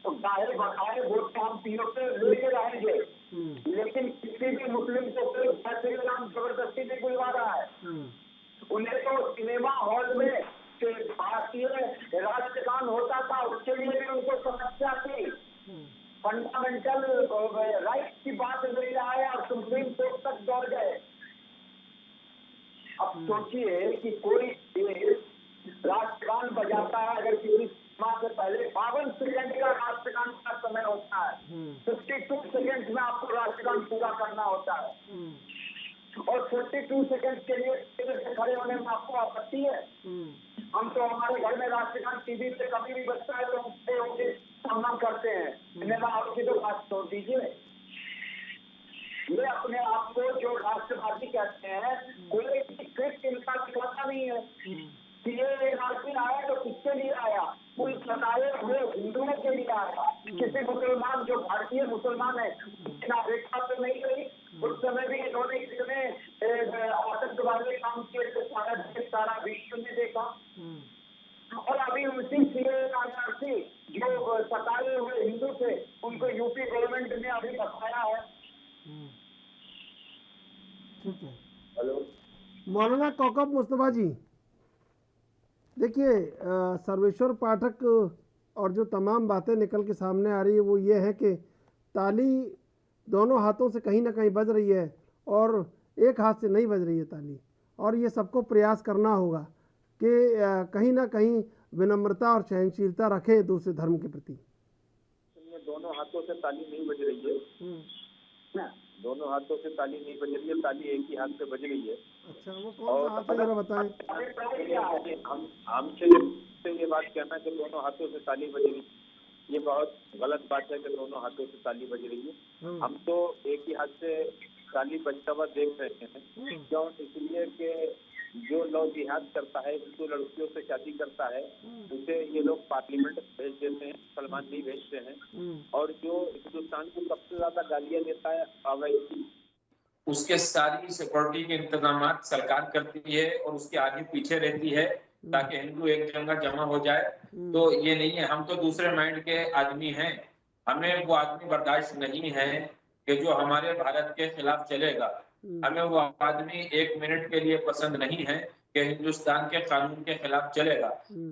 S5: तो जाहिर बखाए वो तो हम तीनों पे लेके रहेंगे, लेकिन किसी भी मुस्लिम को कोई नाम जबरदस्ती नहीं बुलवा रहा है। उन्हें तो सिनेमा हॉल में भारतीय राष्ट्रगान होता था, उसके लिए भी उनको समस्या थी। फंडामेंटल राइट की बात ले आए और सुप्रीम कोर्ट तक दौड़ गए। अब सोचिए कि कोई राष्ट्रगान बजाता है, अगर किसी माह से पहले 52 सेकंड का राष्ट्रगान का समय होता है, 52 सेकंड में आपको राष्ट्रगान पूरा करना होता है, और 52 सेकंड के लिए खड़े होने में आपको आपत्ति है। हम तो हमारे घर में राष्ट्रगान टीवी पे कभी भी बजता है तो उनके सम्मान करते हैं। सिनेमा हॉल की तो बात छोड़ दीजिए। ये अपने आप को जो राष्ट्रवादी कहते हैं, कोई कृत इनका दिखाता नहीं है कि ये राष्ट्रीय आया तो किसके लिए आया, कोई सताए हुए हिंदुओं के लिए आया। किसी मुसलमान जो भारतीय मुसलमान है नागरिकता तो नहीं रही। उस समय भी इन्होंने कितने आतंकवादी काम किए थे, सारा देश सारा विश्व ने देखा। और अभी उसी सीएए जो सताए हुए हिंदू थे उनको यूपी गवर्नमेंट ने अभी बताया है।
S1: ठीक है।
S5: हेलो
S1: मौलाना कौकब मुस्तफा जी, देखिए सर्वेश्वर पाठक और जो तमाम बातें निकल के सामने आ रही है वो ये है कि ताली दोनों हाथों से कहीं ना कहीं बज रही है और एक हाथ से नहीं बज रही है ताली, और ये सबको प्रयास करना होगा कि कहीं ना कहीं विनम्रता और सहनशीलता रखे दूसरे धर्म के प्रति।
S5: दोनों हाथों से ताली नहीं बज रही है, दोनों हाथों से ताली नहीं बज रही है, ताली एक ही हाथ से बज रही है।
S1: अच्छा, वो कौन सा हाथ है जरा बताएं।
S5: हमसे ये बात कहना कि दोनों हाथों से ताली बज रही है, ये बहुत गलत बात है कि दोनों हाथों से ताली बज रही है। हम तो एक ही हाथ से ताली बजता हुआ देख रहे हैं। क्यों? इसलिए कि जो लव जिहाद करता है, हिंदू लड़कियों से शादी करता है, उसे ये लोग पार्लियामेंट भेज देते हैं, मुसलमान नहीं भेजते हैं। और जो हिंदुस्तान को सबसे ज्यादा गालियां देता है अवैधी,
S4: उसके सारी सिक्योरिटी के इंतजाम सरकार करती है और उसके आगे पीछे रहती है ताकि हिंदू एक जगह जमा हो जाए। तो ये नहीं है, हम तो दूसरे माइंड के आदमी हैं। हमें वो आदमी बर्दाश्त नहीं है कि जो हमारे भारत के खिलाफ चलेगा। हमें वो आदमी एक मिनट के लिए पसंद नहीं है कि हिंदुस्तान के कानून के खिलाफ चलेगा।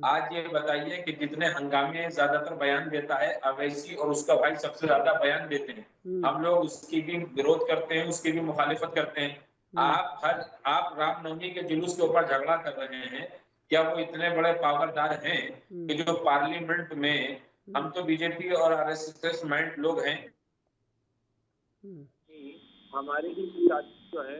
S4: आज ये बताइए कि जितने हंगामे ज्यादातर बयान देता है अवैसी और उसका भाई सबसे ज्यादा बयान देते हैं, हम लोग उसकी भी विरोध करते हैं, उसकी भी मुखालिफत करते हैं। आप रामनवमी के जुलूस के ऊपर झगड़ा कर रहे हैं, क्या वो इतने बड़े पावरदार हैं कि जो पार्लियामेंट में, हम तो बीजेपी और आरएसएस माइंड लोग हैं।
S5: हमारे ही जो है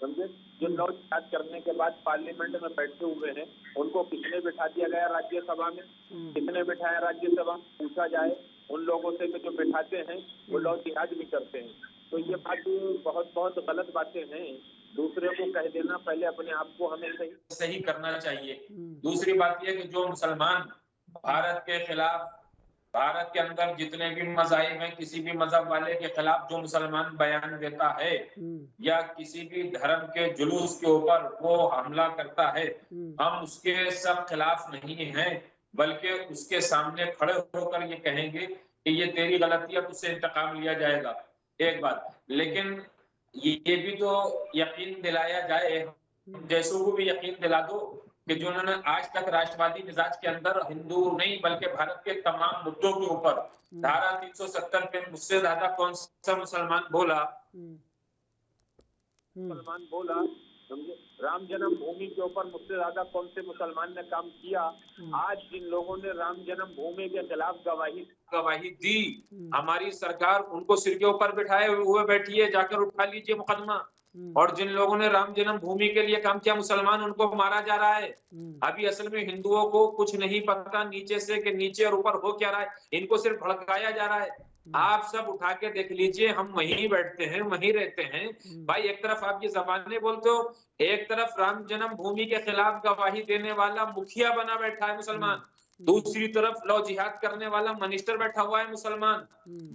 S5: समझे, जो लव जिहाद करने के बाद पार्लियामेंट में बैठे हुए हैं, उनको किसने बिठा दिया गया राज्यसभा में, किसने बिठाया राज्यसभा में, पूछा जाए उन लोगों से कि जो बिठाते हैं वो लव जिहाद भी करते हैं। तो ये बात बहुत बहुत गलत बातें हैं। दूसरे को कह देना, पहले अपने आप को हमें
S4: सही करना चाहिए। दूसरी बात यह कि जो मुसलमान भारत के खिलाफ, भारत के अंदर जितने भी मज़ाहिब हैं, किसी भी मजहब वाले के खिलाफ जो मुसलमान बयान देता है या किसी भी धर्म के जुलूस के ऊपर वो हमला करता है, हम उसके सब खिलाफ नहीं हैं, बल्कि उसके सामने खड़े होकर ये कहेंगे कि ये तेरी गलती है, तुझसे इंतकाम लिया जाएगा। एक बात, लेकिन ये भी तो यकीन दिलाया जाए, जैसों को भी यकीन दिला दो कि जो उन्होंने आज तक राष्ट्रवादी मिजाज के अंदर हिंदू नहीं बल्कि भारत के तमाम मुद्दों के ऊपर धारा 370 पे मुझसे ज्यादा कौन सा मुसलमान बोला,
S5: समझे, राम जन्मभूमि के ऊपर मुझसे ज्यादा कौन से मुसलमान ने काम किया। आज जिन लोगों ने राम जन्मभूमि के खिलाफ
S4: गवाही दी, हमारी सरकार उनको सिर के ऊपर बिठाए हुए बैठी है, जाकर उठा लीजिए मुकदमा। और जिन लोगों ने राम जन्मभूमि के लिए काम किया मुसलमान, उनको मारा जा रहा है। अभी असल में हिंदुओं को कुछ नहीं पता नीचे से कि नीचे और ऊपर हो क्या रहा है, इनको सिर्फ भड़काया जा रहा है। आप सब उठा के देख लीजिए, हम वहीं बैठते हैं, वहीं रहते हैं भाई। एक तरफ आप ये जबाने बोलते हो, एक तरफ राम जन्मभूमि के खिलाफ गवाही देने वाला मुखिया बना बैठा है मुसलमान, दूसरी तरफ लव जिहाद करने वाला मिनिस्टर बैठा हुआ है मुसलमान।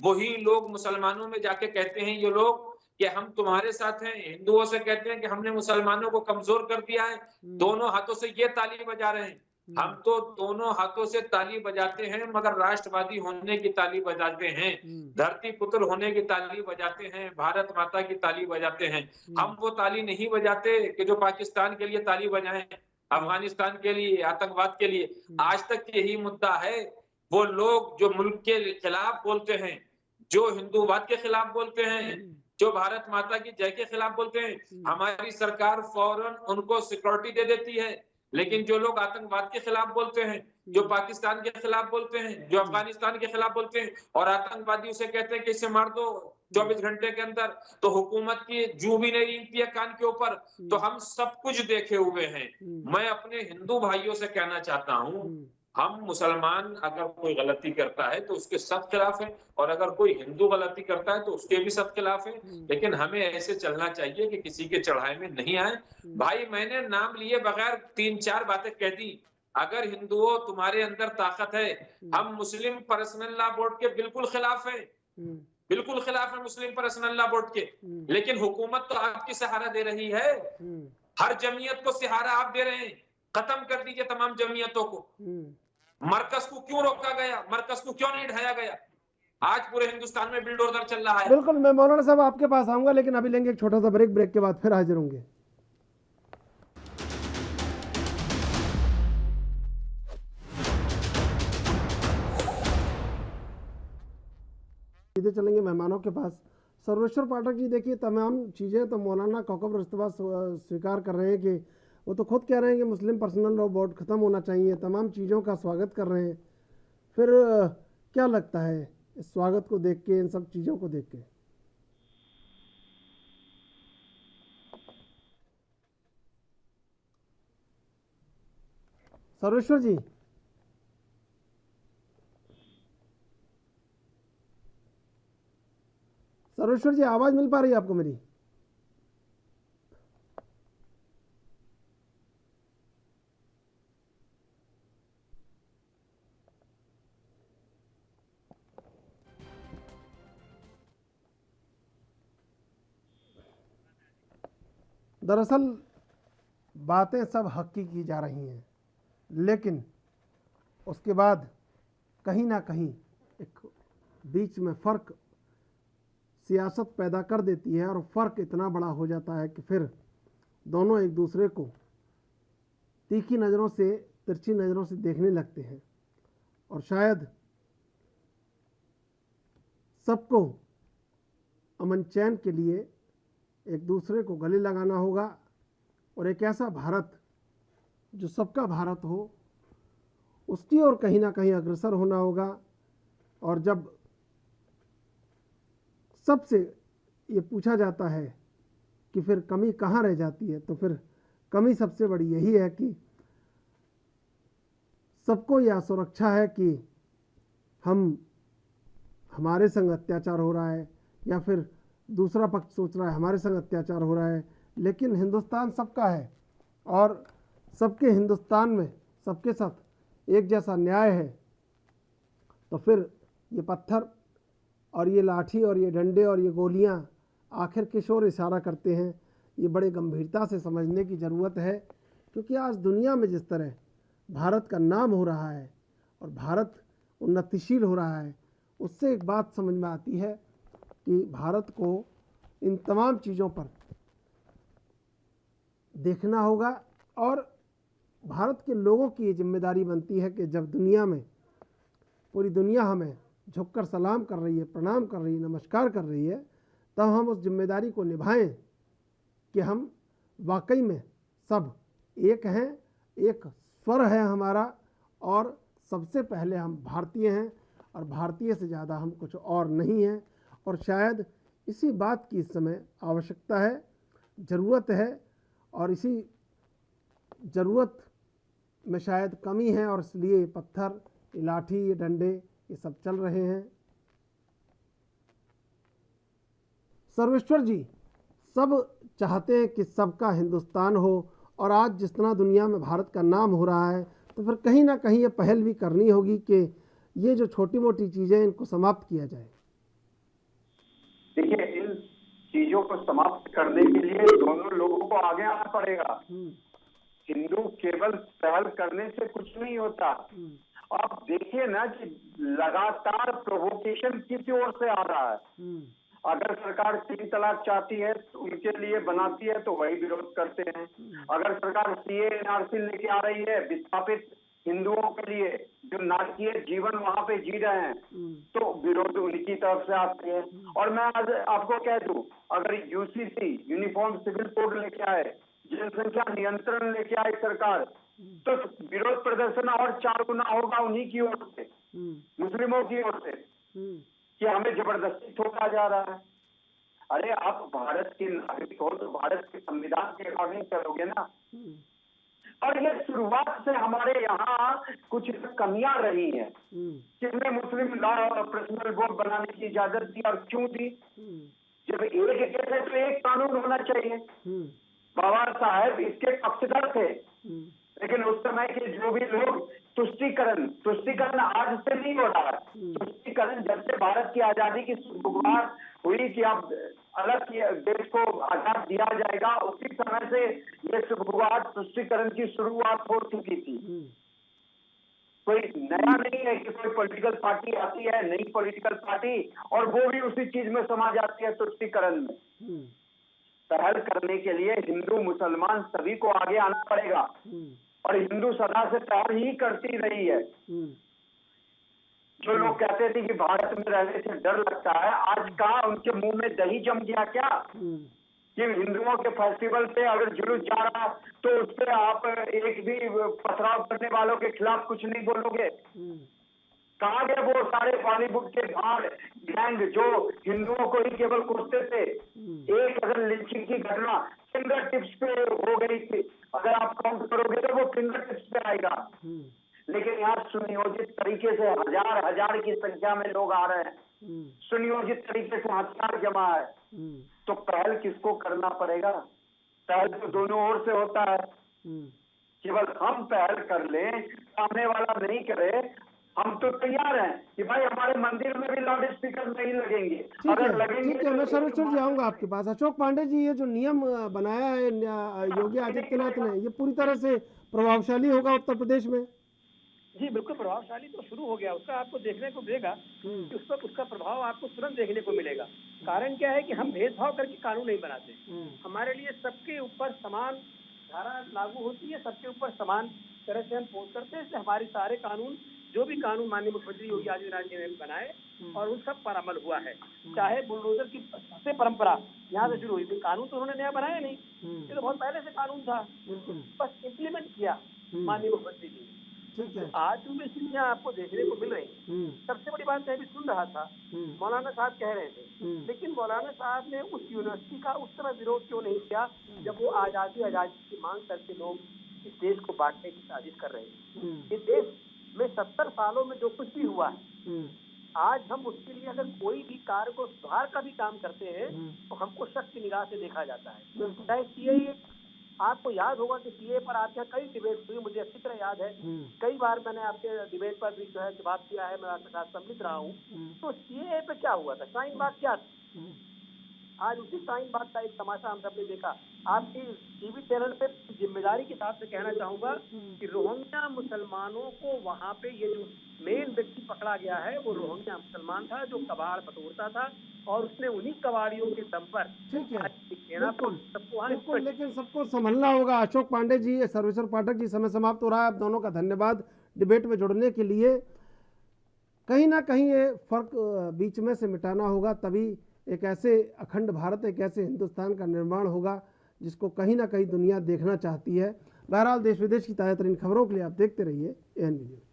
S4: वही लोग मुसलमानों में जाके कहते हैं ये लोग कि हम तुम्हारे साथ हैं, हिंदुओं से कहते हैं कि हमने मुसलमानों को कमजोर कर दिया है, दोनों हाथों से ये ताली बजा रहे हैं। हम तो दोनों हाथों से ताली बजाते हैं, मगर राष्ट्रवादी होने की ताली बजाते हैं, धरती पुत्र होने की ताली बजाते हैं, भारत माता की ताली बजाते हैं। हम वो ताली नहीं बजाते कि जो पाकिस्तान के लिए ताली बजाएं, अफगानिस्तान के लिए, आतंकवाद के लिए। आज तक यही मुद्दा है। वो लोग जो मुल्क के खिलाफ बोलते हैं, जो हिंदूवाद के खिलाफ बोलते हैं, जो भारत माता की जय के खिलाफ बोलते हैं, हमारी सरकार फौरन उनको सिक्योरिटी दे देती है। लेकिन जो लोग आतंकवाद के खिलाफ बोलते हैं, जो पाकिस्तान के खिलाफ बोलते हैं, जो अफगानिस्तान के खिलाफ बोलते हैं, और आतंकवादी उसे कहते हैं कि इसे मार दो 24 घंटे के अंदर, तो हुकूमत की जू भी नहीं रेंगती है कान के ऊपर। तो हम सब कुछ देखे हुए हैं। मैं अपने हिंदू भाइयों से कहना चाहता हूँ, हम मुसलमान अगर कोई गलती करता है तो उसके सब खिलाफ है, और अगर कोई हिंदू गलती करता है तो उसके भी सब खिलाफ है। लेकिन हमें ऐसे चलना चाहिए कि किसी के चढ़ाए में नहीं आए। भाई मैंने नाम लिए बगैर 3-4 बातें कह दी। अगर हिंदुओं तुम्हारे अंदर ताकत है, हम मुस्लिम पर्सनल लॉ बोर्ड के बिल्कुल खिलाफ है, बिल्कुल खिलाफ है मुस्लिम पर्सनल लॉ बोर्ड के। लेकिन हुकूमत तो आपकी सहारा दे रही है, हर जमीयत को सहारा आप दे रहे हैं। खत्म कर दीजिए तमाम जमीयतों को। मरकज को क्यों रोका गया, मरकज को क्यों नहीं ढाया गया? आज पूरे हिंदुस्तान में बिल्डोजर चल रहा है।
S1: बिल्कुल, मैं मौलाना साहब आपके पास आऊंगा, लेकिन अभी लेंगे एक छोटा सा ब्रेक। ब्रेक के बाद फिर हाजिर होंगे। सीधे चलेंगे मेहमानों के पास। सर्वेश्वर पाठक जी, देखिए तमाम चीज़ें तो मौलाना कौकब रुस्तबा स्वीकार कर रहे हैं कि वो तो खुद कह रहे हैं कि मुस्लिम पर्सनल लॉ बोर्ड ख़त्म होना चाहिए, तमाम चीज़ों का स्वागत कर रहे हैं। फिर क्या लगता है इस स्वागत को देख के, इन सब चीज़ों को देख के? सर्वेश्वर जी, सर्वेश्वर जी, आवाज़ मिल पा रही है आपको मेरी? दरअसल बातें सब हक की जा रही हैं, लेकिन उसके बाद कहीं ना कहीं एक बीच में फ़र्क सियासत पैदा कर देती है, और फ़र्क इतना बड़ा हो जाता है कि फिर दोनों एक दूसरे को तीखी नज़रों से, तिरछी नज़रों से देखने लगते हैं। और शायद सबको अमन चैन के लिए एक दूसरे को गले लगाना होगा, और एक ऐसा भारत जो सबका भारत हो, उसकी ओर कहीं ना कहीं अग्रसर होना होगा। और जब सबसे ये पूछा जाता है कि फिर कमी कहाँ रह जाती है, तो फिर कमी सबसे बड़ी यही है कि सबको यह सुरक्षा है कि हमारे संग अत्याचार हो रहा है, या फिर दूसरा पक्ष सोच रहा है हमारे संग अत्याचार हो रहा है। लेकिन हिंदुस्तान सबका है, और सबके हिंदुस्तान में सबके साथ एक जैसा न्याय है। तो फिर ये पत्थर और ये लाठी और ये डंडे और ये गोलियां आखिर किस ओर इशारा करते हैं, ये बड़े गंभीरता से समझने की ज़रूरत है। क्योंकि आज दुनिया में जिस तरह भारत का नाम हो रहा है और भारत उन्नतिशील हो रहा है, उससे एक बात समझ में आती है कि भारत को इन तमाम चीज़ों पर देखना होगा, और भारत के लोगों की ये जिम्मेदारी बनती है कि जब दुनिया में पूरी दुनिया हमें झुककर सलाम कर रही है, प्रणाम कर रही है, नमस्कार कर रही है, तब हम उस जिम्मेदारी को निभाएं कि हम वाकई में सब एक हैं, एक स्वर है हमारा, और सबसे पहले हम भारतीय हैं, और भारतीय से ज़्यादा हम कुछ और नहीं हैं। और शायद इसी बात की इस समय आवश्यकता है। ज़रूरत है और इसी ज़रूरत में शायद कमी है और इसलिए ये पत्थर, ये लाठी, ये डंडे, ये सब चल रहे हैं। सर्वेश्वर जी, सब चाहते हैं कि सबका हिंदुस्तान हो और आज जिस तरह दुनिया में भारत का नाम हो रहा है तो फिर कहीं ना कहीं ये पहल भी करनी होगी कि ये जो छोटी मोटी चीज़ें इनको समाप्त किया जाए।
S6: देखिए, इन चीजों को समाप्त करने के लिए दोनों लोगों को आगे आना पड़ेगा। हिंदू केवल पहल करने से कुछ नहीं होता। आप देखिए ना कि लगातार प्रोवोकेशन किस ओर से आ रहा है। अगर सरकार 3 तलाक चाहती है तो उनके लिए बनाती है तो वही विरोध करते हैं। अगर सरकार सीए एनआरसी लेके आ रही है विस्थापित हिंदुओं के लिए जो नाटकीय जीवन वहां पे जी रहे हैं तो विरोध उनकी तरफ से आते हैं। और मैं आज आपको कह दूं, अगर यूसीसी यूनिफॉर्म सिविल कोड लेके आए, जनसंख्या नियंत्रण लेके आए सरकार, तो विरोध प्रदर्शन और 4 गुना होगा उन्हीं की ओर से, मुस्लिमों की ओर से, कि हमें जबरदस्ती थोपा जा रहा है। अरे आप भारत के नागरिक हो तो भारत के संविधान के अकॉर्डिंग चलोगे ना। और ये शुरुआत से हमारे यहाँ कुछ कमियां रही हैं। किसने मुस्लिम लॉ पर्सनल बोर्ड बनाने की इजाजत दी और क्यों दी? जब एक केस है तो एक कानून होना चाहिए। बाबा साहब इसके पक्षधर थे, लेकिन उस समय के जो भी लोग तुष्टीकरण आज से नहीं हो रहा है। तुष्टीकरण जब से भारत की आजादी की शुरुआत हुई कि अब अलग देश को आजाद दिया जाएगा, उसी समय से ये शुरुआत तुष्टीकरण की शुरुआत हो चुकी थी। कोई नया नहीं है कि कोई पॉलिटिकल पार्टी आती है, नई पॉलिटिकल पार्टी, और वो भी उसी चीज में समा जाती है तुष्टीकरण में। पहल करने के लिए हिंदू मुसलमान सभी को आगे आना पड़ेगा और हिंदू सदा से पहल ही करती रही है। जो लोग कहते थे कि भारत में रहने से डर लगता है, आज कहा उनके मुंह में दही जम गया क्या कि हिंदुओं के फेस्टिवल पे अगर जुलूस जा रहा तो उस पर आप एक भी पथराव करने वालों के खिलाफ कुछ नहीं बोलोगे? कहाँ गए वो सारे बॉलीवुड के भाड़ गैंग जो हिंदुओं को ही केवल कूटते थे? एक अगर लिंचिंग की घटना फिंगर टिप्स पे हो गई थी, अगर आप काउंट करोगे तो वो फिंगर टिप्स पे आएगा। लेकिन यहाँ सुनियोजित तरीके से हजार की संख्या में लोग आ रहे हैं, सुनियोजित तरीके से हथियार जमा है। तो पहल किसको करना पड़ेगा? पहल तो दोनों ओर से होता है। केवल हम पहल कर लें, सामने वाला नहीं करे। हम तो तैयार हैं कि भाई हमारे मंदिर में भी लाउड स्पीकर नहीं लगेंगे। अगर लगेंगे
S1: ठीक है, मैं सर्वेश्वर जी आऊंगा आपके पास। अशोक पांडे जी, ये जो नियम बनाया है योगी आदित्यनाथ ने, ये पूरी तरह से प्रभावशाली होगा उत्तर प्रदेश में?
S3: जी बिल्कुल प्रभावशाली तो शुरू हो गया। उसका आपको देखने को मिलेगा कि उस पर उसका प्रभाव आपको तुरंत देखने को मिलेगा। कारण क्या है कि हम भेदभाव करके कानून नहीं बनाते। हमारे लिए सबके ऊपर समान धारा लागू होती है, सबके ऊपर समान तरह से हम पोस्ट करते हैं। इसलिए हमारे सारे कानून, जो भी कानून माननीय मुख्यमंत्री योगी आदित्यनाथ जी ने बनाए और उन सब पर अमल हुआ है। चाहे बुलडोजर की सबसे परंपरा यहाँ से शुरू हुई थी, कानून तो उन्होंने नया बनाया नहीं, ये तो बहुत पहले से कानून था, बस इम्प्लीमेंट किया माननीय मुख्यमंत्री जी। आज जो भी चीजें आपको देखने को मिल रही, सबसे बड़ी बात मैं भी सुन रहा था, मौलाना साहब कह रहे थे, लेकिन मौलाना साहब ने उस यूनिवर्सिटी का उस तरह विरोध क्यों नहीं किया जब वो आजादी की मांग करके लोग इस देश को बांटने की साजिश कर रहे हैं। इस देश में 70 सालों में जो कुछ भी हुआ है, आज हम उसके लिए अगर कोई भी कार्य को सुधार का भी काम करते हैं तो हमको शक की निगाह से देखा जाता है। चाहे सीए, आपको याद होगा कि सीए पर आपके यहाँ कई डिबेट हुई, मुझे अच्छी तरह याद है। कई बार मैंने आपके डिबेट पर भी जो है जवाब दिया है, मैं आपके साथ सम्मिलित रहा हूँ। तो सीए पे क्या हुआ था? शाहीन बाग क्या था? आज उसी शाहीन बाग का एक तमाशा हम सबने देखा। आपकी टीवी चैनल पे जिम्मेदारी के साथ से कहना चाहूंगा कि रोहिंग्या मुसलमानों को वहाँ पे ये जो मेन व्यक्ति पकड़ा गया है वो रोहिंग्या मुसलमान था जो कबाड़ बटोरता था और उसने उन्हीं कबाड़ियों के दम पर
S1: बिल्कुल, लेकिन सबको संभलना होगा। अशोक पांडे जी, सर्वेश्वर पाठक जी, समय समाप्त हो रहा है। आप दोनों का धन्यवाद डिबेट में जुड़ने के लिए। कहीं ना कहीं ये फर्क बीच में से मिटाना होगा, तभी एक ऐसे अखंड भारत, एक ऐसे हिंदुस्तान का निर्माण होगा जिसको कहीं ना कहीं दुनिया देखना चाहती है। बहरहाल, देश विदेश की ताज़ा तरीन खबरों के लिए आप देखते रहिए AN न्यूज़।